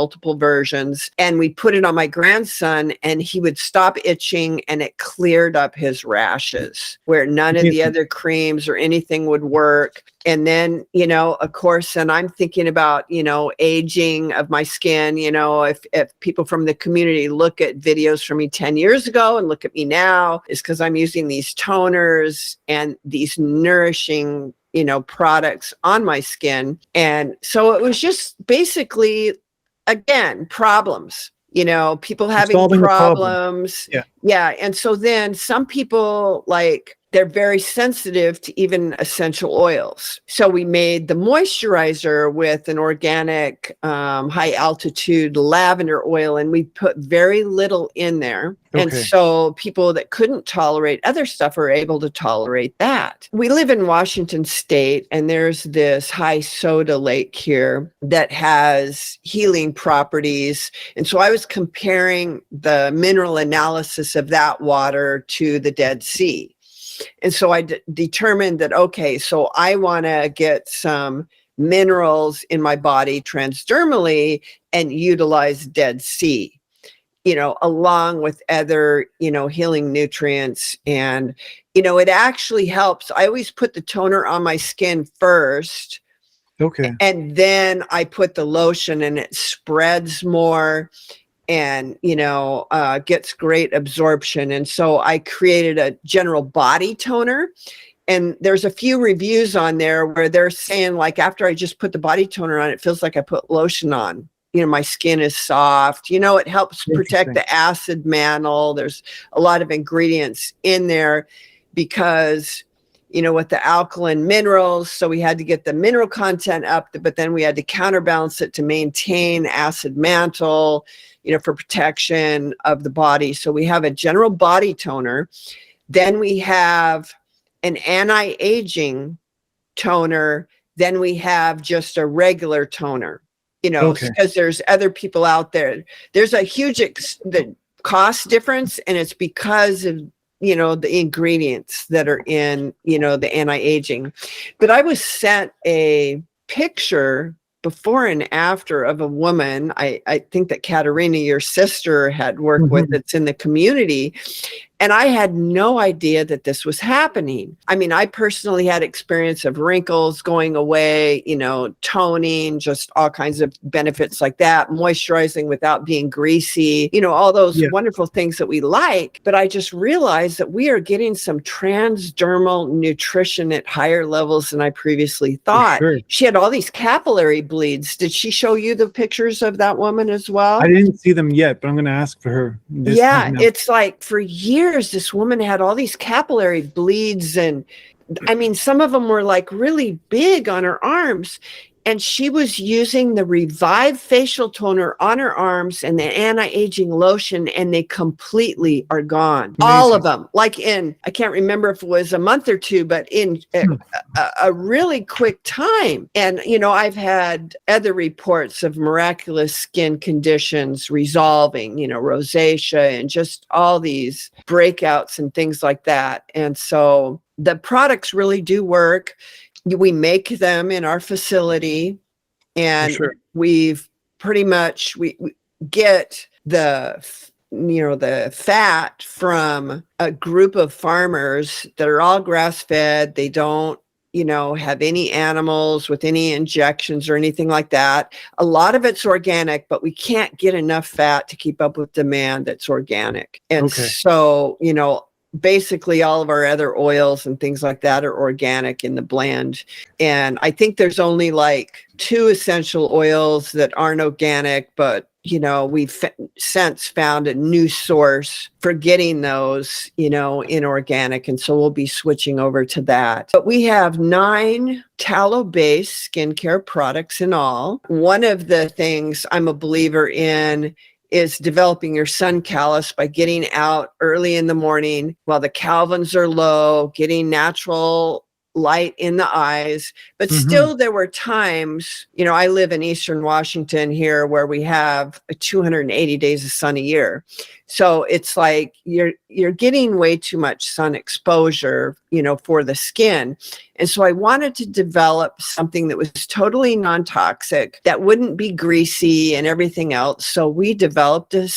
And we put it on my grandson and he would stop itching and it cleared up his rashes where none of the other creams or anything would work. And then, you know, of course, and I'm thinking about, you know, aging of my skin, you know, if people from the community look at videos from me 10 years ago and look at me now, it's because I'm using these toners and these nourishing, you know, products on my skin. And so it was just basically, again, problems, you know, people having problems. Yeah. And so then some people, like, they're very sensitive to even essential oils. So we made the moisturizer with an organic, high altitude lavender oil, and we put very little in there. Okay. And so people that couldn't tolerate other stuff are able to tolerate that. We live in Washington State, and there's this high soda lake here that has healing properties. And so I was comparing the mineral analysis of that water to the Dead Sea. And so I determined that, okay, so I want to get some minerals in my body transdermally and utilize Dead Sea, you know, along with other, you know, healing nutrients. And, you know, it actually helps. I always put the toner on my skin first. Okay. And then I put the lotion and it spreads more and, you know, gets great absorption. And so I created a general body toner. And there's a few reviews on there where they're saying, like, after I just put the body toner on, it feels like I put lotion on. You know, my skin is soft. You know, it helps protect the acid mantle. There's a lot of ingredients in there because, with the alkaline minerals. So we had to get the mineral content up, but then we had to counterbalance it to maintain acid mantle, for protection of the body. So we have a general body toner. Then we have an anti-aging toner. Then we have just a regular toner, because there's other people out there. There's a huge the cost difference, and it's because of the ingredients that are in the anti-aging. But I was sent a picture before and after of a woman, I think that Katerina, your sister, had worked with, that's in the community. And I had no idea that this was happening. I mean, I personally had experience of wrinkles going away, toning, just all kinds of benefits like that, moisturizing without being greasy, all those wonderful things that we like. But I just realized that we are getting some transdermal nutrition at higher levels than I previously thought. Sure. She had all these capillary bleeds. Did she show you the pictures of that woman as well? I didn't see them yet, but I'm going to ask for her. It's like for years, this woman had all these capillary bleeds, and I mean, some of them were like really big on her arms, and she was using the Revive facial toner on her arms and the anti-aging lotion, and they completely are gone. Amazing. All of them, like in, I can't remember if it was a month or two, but in a really quick time. And, I've had other reports of miraculous skin conditions resolving, rosacea and just all these breakouts and things like that. And so the products really do work. We make them in our facility, and we've pretty much, we get the fat from a group of farmers that are all grass fed. They don't, have any animals with any injections or anything like that. A lot of it's organic, but we can't get enough fat to keep up with demand that's organic. And so, basically all of our other oils and things like that are organic in the blend. And I think there's only like 2 essential oils that aren't organic, but we've since found a new source for getting those, inorganic. And so we'll be switching over to that. But we have 9 tallow-based skincare products in all. One of the things I'm a believer in is developing your sun callus by getting out early in the morning while the Calvins are low, getting natural light in the eyes. But still, there were times, I live in Eastern Washington here, where we have 280 days of sun a year. So it's like you're getting way too much sun exposure, for the skin. And so I wanted to develop something that was totally non-toxic, that wouldn't be greasy and everything else. So we developed a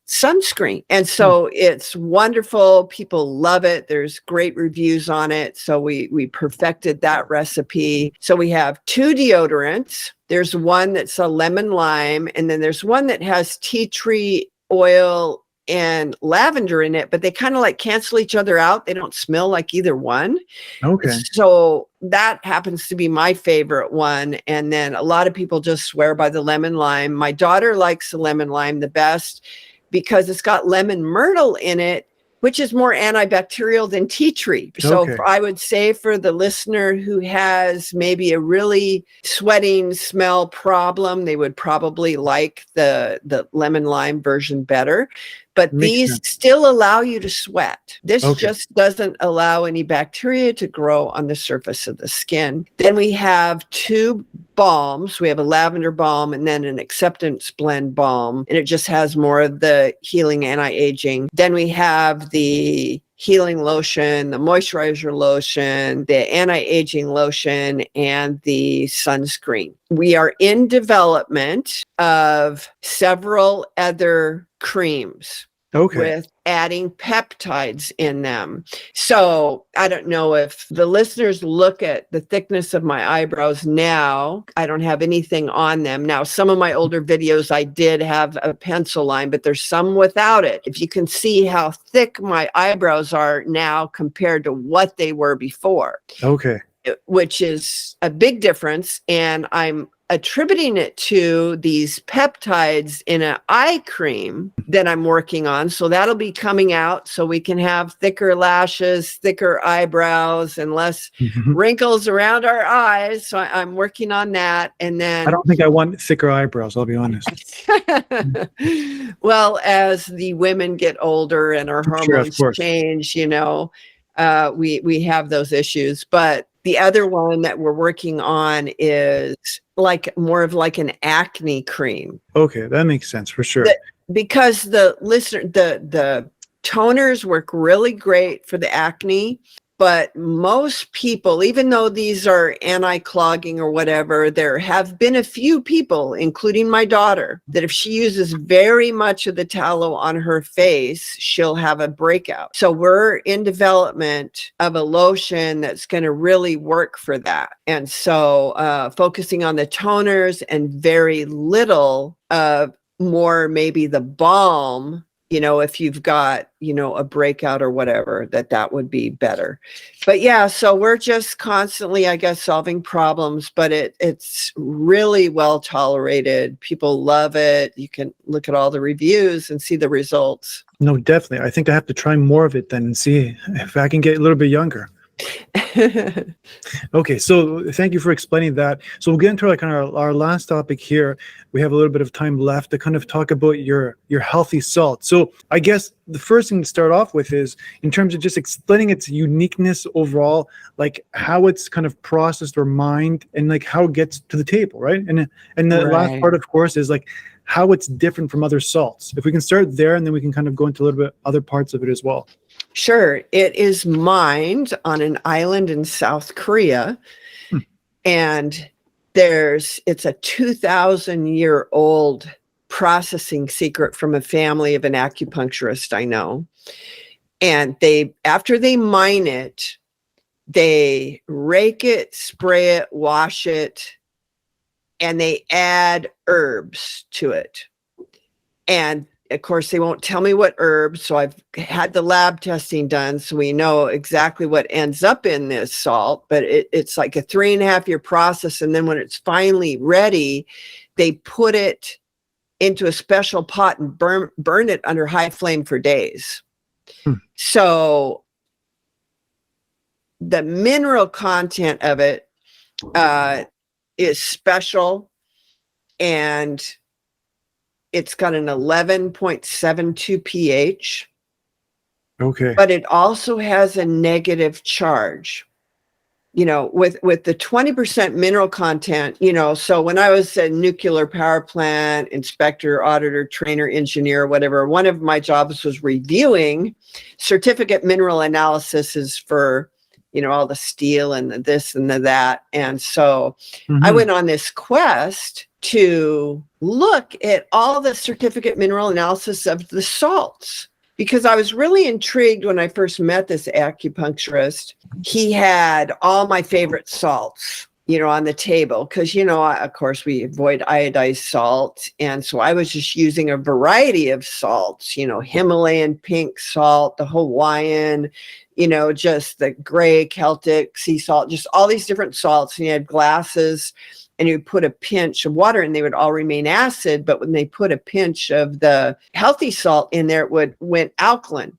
sunscreen. And so it's wonderful. People love it. There's great reviews on it. So we perfected that recipe. So we have 2 deodorants. There's one that's a lemon lime, and then there's one that has tea tree oil and lavender in it, but they kind of like cancel each other out. They don't smell like either one. Okay. So that happens to be my favorite one. And then a lot of people just swear by the lemon lime. My daughter likes the lemon lime the best because it's got lemon myrtle in it, which is more antibacterial than tea tree. So I would say for the listener who has maybe a really sweating smell problem, they would probably like the lemon lime version better. But these still allow you to sweat. This just doesn't allow any bacteria to grow on the surface of the skin. Then we have 2 balms. We have a lavender balm and then an acceptance blend balm. And it just has more of the healing anti-aging. Then we have the healing lotion, the moisturizer lotion, the anti-aging lotion, and the sunscreen. We are in development of several other creams with adding peptides in them. So I don't know if the listeners look at the thickness of my eyebrows now. I don't have anything on them. Now, some of my older videos, I did have a pencil line, but there's some without it. If you can see how thick my eyebrows are now compared to what they were before. Which is a big difference. And I'm attributing it to these peptides in an eye cream that I'm working on. So that'll be coming out so we can have thicker lashes, thicker eyebrows, and less wrinkles around our eyes. So I'm working on that. And then I don't think I want thicker eyebrows, I'll be honest. well, as the women get older and our hormones change, you know, we have those issues. But the other one that we're working on is like more of like an acne cream. Okay, that makes sense for sure. Because the toners work really great for the acne, but most people, even though these are anti-clogging or whatever, there have been a few people, including my daughter, that if she uses very much of the tallow on her face, she'll have a breakout. So we're in development of a lotion that's going to really work for that. And so focusing on the toners and very little of more maybe the balm, you know, if you've got, you know, a breakout or whatever, that would be better. But yeah, so we're just constantly, I guess, solving problems, but it's really well tolerated. People love it. You can look at all the reviews and see the results. No, definitely. I think I have to try more of it then and see if I can get a little bit younger. Okay, so thank you for explaining that. So we'll get into like our last topic here. We have a little bit of time left to kind of talk about your healthy salt. So I guess the first thing to start off with is in terms of just explaining its uniqueness overall, like how it's kind of processed or mined and like how it gets to the table, right? And the last part, of course, is like how it's different from other salts. If we can start there, and then we can kind of go into a little bit other parts of it as well. Sure. It is mined on an island in South Korea. And it's a 2,000-year-old processing secret from a family of an acupuncturist I know. And after they mine it, they rake it, spray it, wash it, and they add herbs to it. And of course, they won't tell me what herbs, so I've had the lab testing done, so we know exactly what ends up in this salt, but it's like a 3.5-year process, and then when it's finally ready, they put it into a special pot and burn it under high flame for days. So the mineral content of it is special, and it's got an 11.72 pH. Okay. But it also has a negative charge. You know, with the 20% mineral content, you know, so when I was a nuclear power plant inspector, auditor, trainer, engineer, whatever, one of my jobs was reviewing certificate mineral analyses for, you know, all the steel and the this and the that. And so I went on this quest to look at all the certificate mineral analysis of the salts, because I was really intrigued when I first met this acupuncturist. He had all my favorite salts, you know, on the table, because, you know, of course, we avoid iodized salt. And so I was just using a variety of salts, you know, Himalayan pink salt, the Hawaiian, you know, just the gray Celtic sea salt, just all these different salts. And he had glasses, and you would put a pinch of water and they would all remain acid. But when they put a pinch of the healthy salt in there, it went alkaline.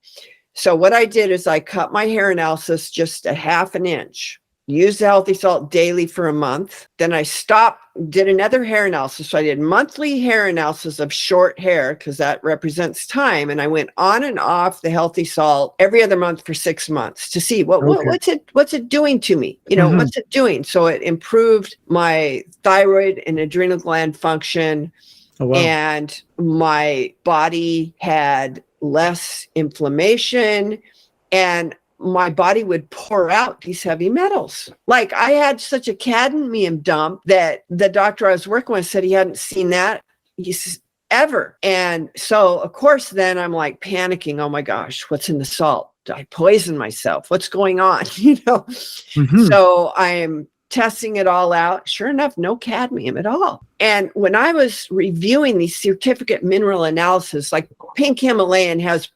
So what I did is I cut my hair analysis just a 1/2 inch, used the healthy salt daily for a month. Then I stopped, did another hair analysis. So I did monthly hair analysis of short hair, because that represents time. And I went on and off the healthy salt every other month for 6 months to see what's it doing to me? You know, what's it doing? So it improved my thyroid and adrenal gland function. Oh, wow. And my body had less inflammation, and my body would pour out these heavy metals. Like I had such a cadmium dump that the doctor I was working with said he hadn't seen that ever. And so, of course, then I'm like panicking. Oh my gosh, what's in the salt? Did I poison myself? What's going on? You know? So I'm testing it all out. Sure enough, no cadmium at all. And when I was reviewing these certificate mineral analysis, like pink Himalayan has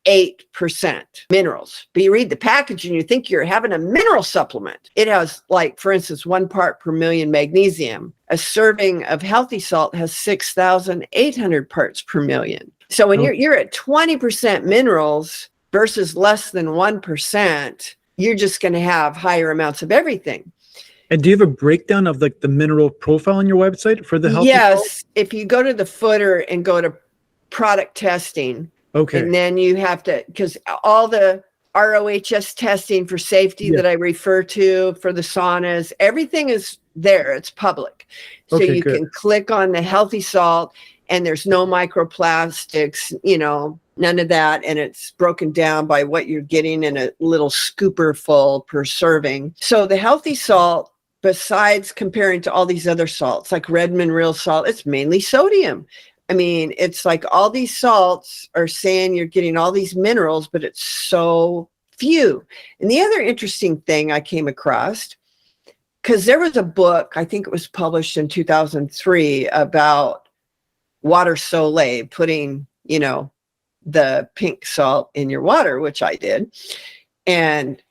8% minerals. But you read the package and you think you're having a mineral supplement. It has, like, for instance, 1 part per million magnesium. A serving of healthy salt has 6,800 parts per million. So when you're at 20% minerals versus less than 1%, you're just going to have higher amounts of everything. And do you have a breakdown of like the mineral profile on your website for the healthy Yes. salt? If you go to the footer and go to product testing, okay, and then you have to, because all the ROHS testing for safety that I refer to for the saunas, everything is there. It's public. So okay, you good. can click on the healthy salt and there's no microplastics, you know, none of that. And it's broken down by what you're getting in a little scooper full per serving. So the healthy salt, besides comparing to all these other salts like Redmond real salt, it's mainly sodium. I mean, it's like all these salts are saying you're getting all these minerals, but it's so few. And the other interesting thing I came across, because there was a book, I think it was published in 2003, about water Soleil, putting, you know, the pink salt in your water, which I did. And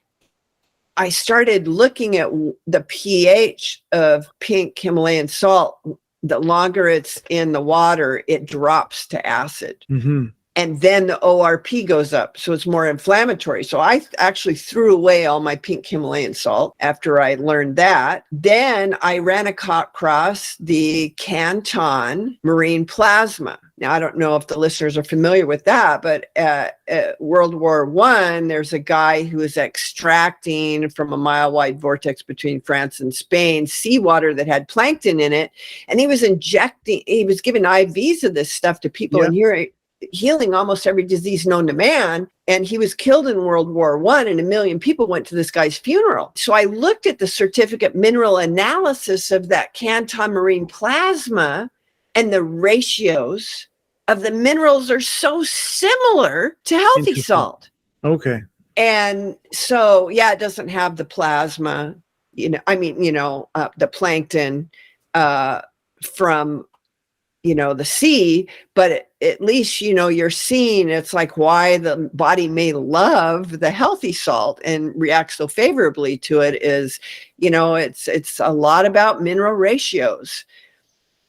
I started looking at the pH of pink Himalayan salt. The longer it's in the water, it drops to acid. Mm-hmm. And then the ORP goes up. So it's more inflammatory. So I actually threw away all my pink Himalayan salt after I learned that. Then I ran across the Canton marine plasma. Now, I don't know if the listeners are familiar with that, but at World War I, there's a guy who is extracting from a mile-wide vortex between France and Spain seawater that had plankton in it. And he was giving IVs of this stuff to people in here, healing almost every disease known to man. And he was killed in World War I, and 1 million people went to this guy's funeral. So I looked at the certificate mineral analysis of that Canton marine plasma, and the ratios of the minerals are so similar to healthy salt. Okay. And so, yeah, it doesn't have the plasma, the plankton from, the sea, but at least, you're seeing it's like why the body may love the healthy salt and react so favorably to it is, it's a lot about mineral ratios.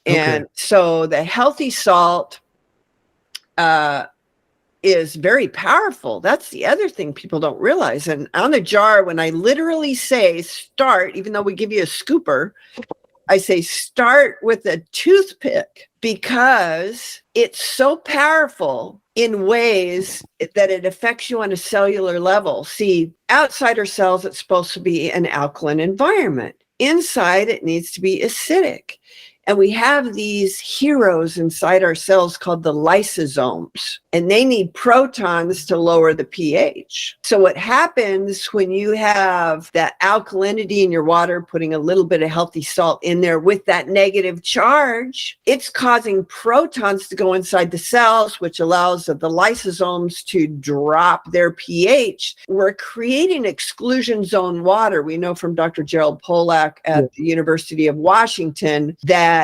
And so the healthy salt is very powerful. That's the other thing people don't realize. And on the jar, when I literally say start, even though we give you a scooper, I say start with a toothpick because it's so powerful in ways that it affects you on a cellular level. See, outside our cells, it's supposed to be an alkaline environment. Inside, it needs to be acidic. And we have these heroes inside our cells called the lysosomes, and they need protons to lower the pH. So what happens when you have that alkalinity in your water, putting a little bit of healthy salt in there with that negative charge, it's causing protons to go inside the cells, which allows the lysosomes to drop their pH. We're creating exclusion zone water. We know from Dr. Gerald Pollack at the University of Washington that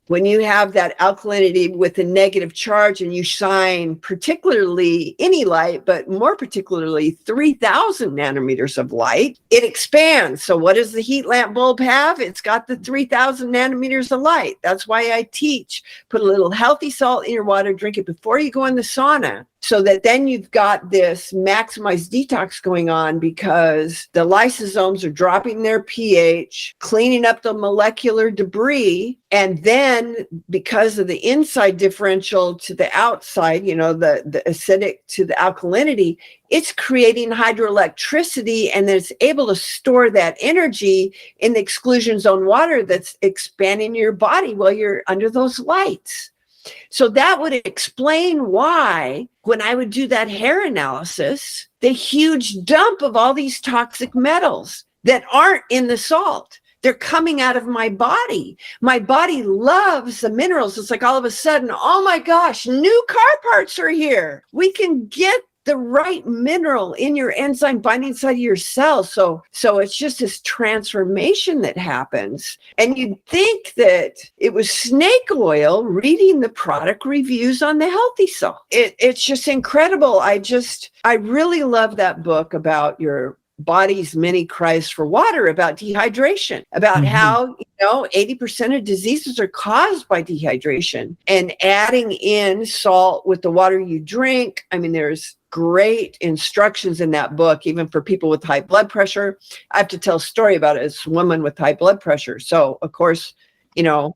when you have that alkalinity with a negative charge and you shine particularly any light, but more particularly 3,000 nanometers of light, it expands. So what does the heat lamp bulb have? It's got the 3,000 nanometers of light. That's why I teach, put a little healthy salt in your water, drink it before you go in the sauna, so that then you've got this maximized detox going on because the lysosomes are dropping their pH, cleaning up the molecular debris. And then because of the inside differential to the outside, the acidic to the alkalinity, it's creating hydroelectricity, and then it's able to store that energy in the exclusion zone water that's expanding your body while you're under those lights. So that would explain why when I would do that hair analysis, the huge dump of all these toxic metals that aren't in the salt, they're coming out of my body. My body loves the minerals. It's like all of a sudden, oh my gosh, new car parts are here. We can get the right mineral in your enzyme binding side of your cells. So it's just this transformation that happens. And you'd think that it was snake oil reading the product reviews on the Healthy Cell. It's just incredible. I really love that book about your body's many cries for water, about dehydration, about how 80% of diseases are caused by dehydration, and adding in salt with the water you drink. I mean, there's great instructions in that book, even for people with high blood pressure. I have to tell a story about it. It's a woman with high blood pressure. So of course,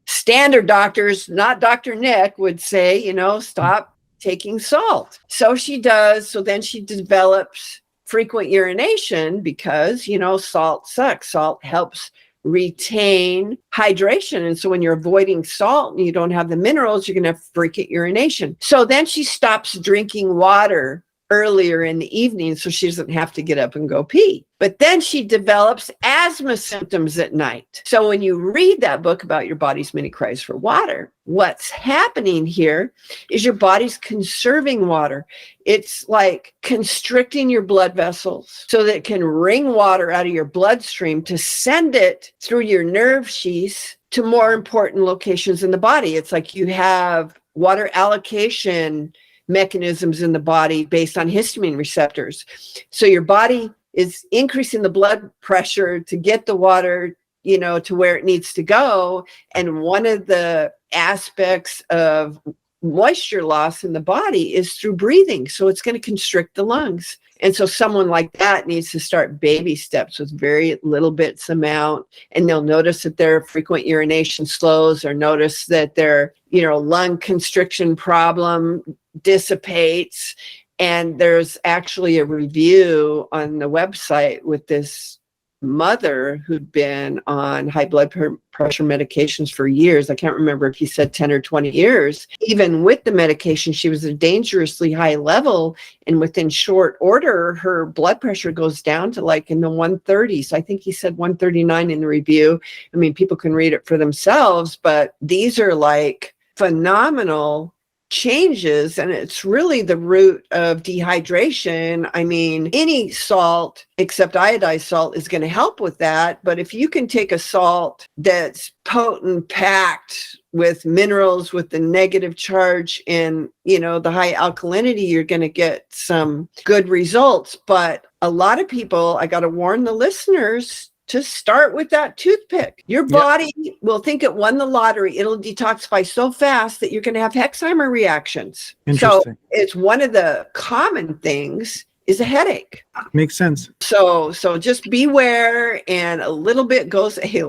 standard doctors, not Dr. Nick, would say, stop taking salt. So she does. So then she develops frequent urination because, salt sucks. Salt helps retain hydration. And so when you're avoiding salt and you don't have the minerals, you're going to have frequent urination. So then she stops drinking water earlier in the evening so she doesn't have to get up and go pee. But then she develops asthma symptoms at night. So when you read that book about your body's many cries for water, what's happening here is your body's conserving water. It's like constricting your blood vessels so that it can wring water out of your bloodstream to send it through your nerve sheaths to more important locations in the body. It's like you have water allocation mechanisms in the body based on histamine receptors. So your body is increasing the blood pressure to get the water, to where it needs to go. And one of the aspects of moisture loss in the body is through breathing. So it's going to constrict the lungs. And so someone like that needs to start baby steps with very little bits amount, and they'll notice that their frequent urination slows, or notice that their, lung constriction problem dissipates. And there's actually a review on the website with this mother who'd been on high blood pressure medications for years. I can't remember if he said 10 or 20 years. Even with the medication, she was at a dangerously high level. And within short order, her blood pressure goes down to like in the 130s. I think he said 139 in the review. I mean, people can read it for themselves, but these are like phenomenal changes, and it's really the root of dehydration. I mean, any salt except iodized salt is going to help with that. But if you can take a salt that's potent, packed with minerals, with the negative charge and, the high alkalinity, you're going to get some good results. But a lot of people, I got to warn the listeners to start with that toothpick. Your body will think it won the lottery. It'll detoxify so fast that you're going to have Hexheimer reactions. So it's one of the common things is a headache. Makes sense. So just beware, and a little bit goes a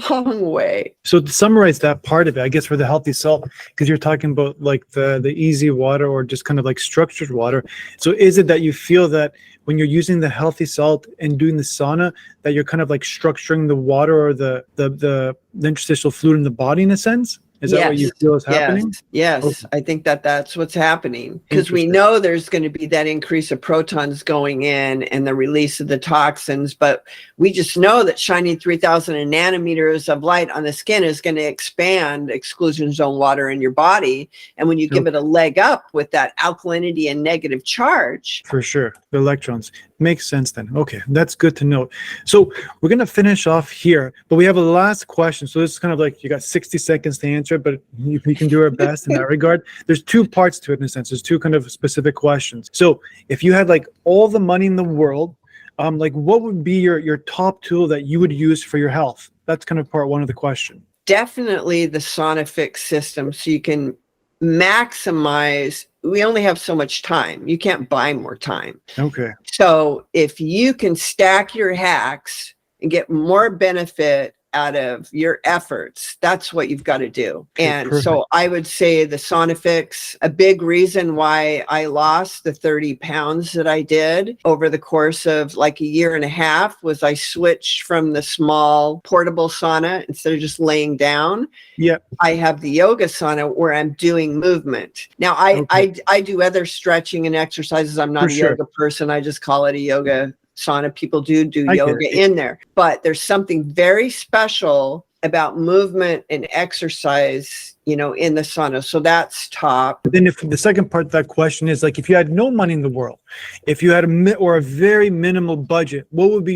long way. So to summarize that part of it, I guess for the healthy salt, because you're talking about like the easy water or just kind of like structured water. So is it that you feel that when you're using the healthy salt and doing the sauna, that you're kind of like structuring the water or the interstitial fluid in the body in a sense? Is that what you feel is happening? Yes. Okay. I think that's what's happening, because we know there's going to be that increase of protons going in and the release of the toxins, but we just know that shining 3,000 nanometers of light on the skin is going to expand exclusion zone water in your body. And when you give it a leg up with that alkalinity and negative charge. For sure. The electrons. Makes sense then. Okay, that's good to know. So we're going to finish off here, but we have a last question. So this is kind of like you got 60 seconds to answer it, but you can do our best in that regard. There's two parts to it in a sense. There's two kind of specific questions. So if you had like all the money in the world, like what would be your top tool that you would use for your health? That's kind of part one of the question. Definitely the Sauna Fix system, so you can maximize. We only have so much time. You can't buy more time. Okay. So if you can stack your hacks and get more benefit out of your efforts, that's what you've got to do. And so I would say the Sauna Fix, a big reason why I lost the 30 pounds that I did over the course of like a year and a half was I switched from the small portable sauna instead of just laying down. Yeah. I have the yoga sauna where I'm doing movement. Now I do other stretching and exercises. I'm not a yoga person. I just call it a yoga sauna. People do yoga in there, but there's something very special about movement and exercise in the sauna. So that's top. But then if the second part of that question is like, if you had no money in the world, if you had a very minimal budget, what would be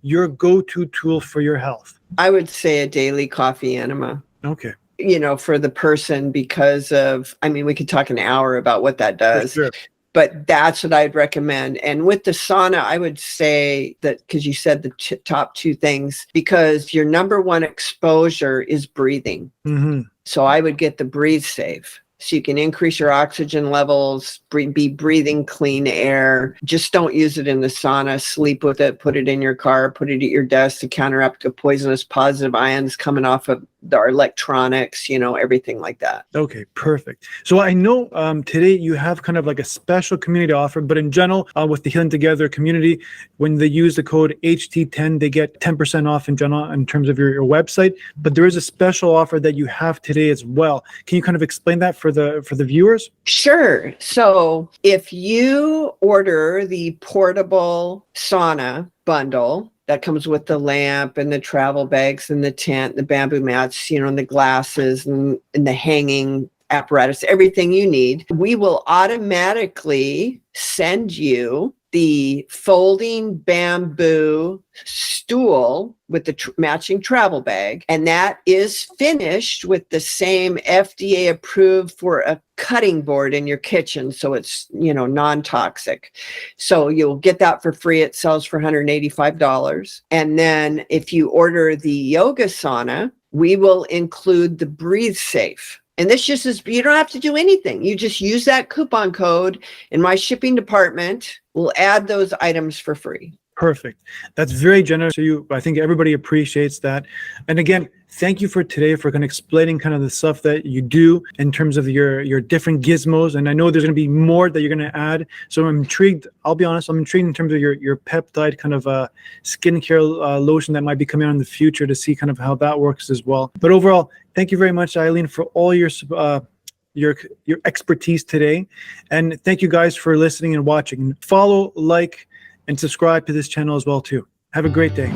your go-to tool for your health? I would say a daily coffee enema. Okay. For the person, because of, we could talk an hour about what that does. For sure. But that's what I'd recommend. And with the sauna, I would say that, because you said the top two things, because your number one exposure is breathing. Mm-hmm. So I would get the Breathe Safe. So you can increase your oxygen levels, be breathing clean air. Just don't use it in the sauna. Sleep with it. Put it in your car. Put it at your desk to counteract the poisonous positive ions coming off of our electronics, everything like that. Okay, perfect. So I know today you have kind of like a special community offer, but in general, with the Healing Together community, when they use the code HT10, they get 10% off in general in terms of your website. But there is a special offer that you have today as well. Can you kind of explain that for the viewers? Sure. So if you order the portable sauna bundle, that comes with the lamp and the travel bags and the tent, the bamboo mats, and the glasses and the hanging apparatus, everything you need, we will automatically send you the folding bamboo stool with the matching travel bag. And that is finished with the same FDA approved for a cutting board in your kitchen. So it's, non-toxic. So you'll get that for free. It sells for $185. And then if you order the yoga sauna, we will include the Breathe Safe. And this just is, you don't have to do anything. You just use that coupon code and my shipping department will add those items for free. Perfect. That's very generous of you. I think everybody appreciates that. And again, thank you for today for kind of explaining kind of the stuff that you do in terms of your different gizmos. And I know there's going to be more that you're going to add. So I'm intrigued. I'll be honest. I'm intrigued in terms of your peptide kind of skincare lotion that might be coming out in the future to see kind of how that works as well. But overall, thank you very much, Eileen, for all your expertise today. And thank you guys for listening and watching. Follow, like, and subscribe to this channel as well too. Have a great day.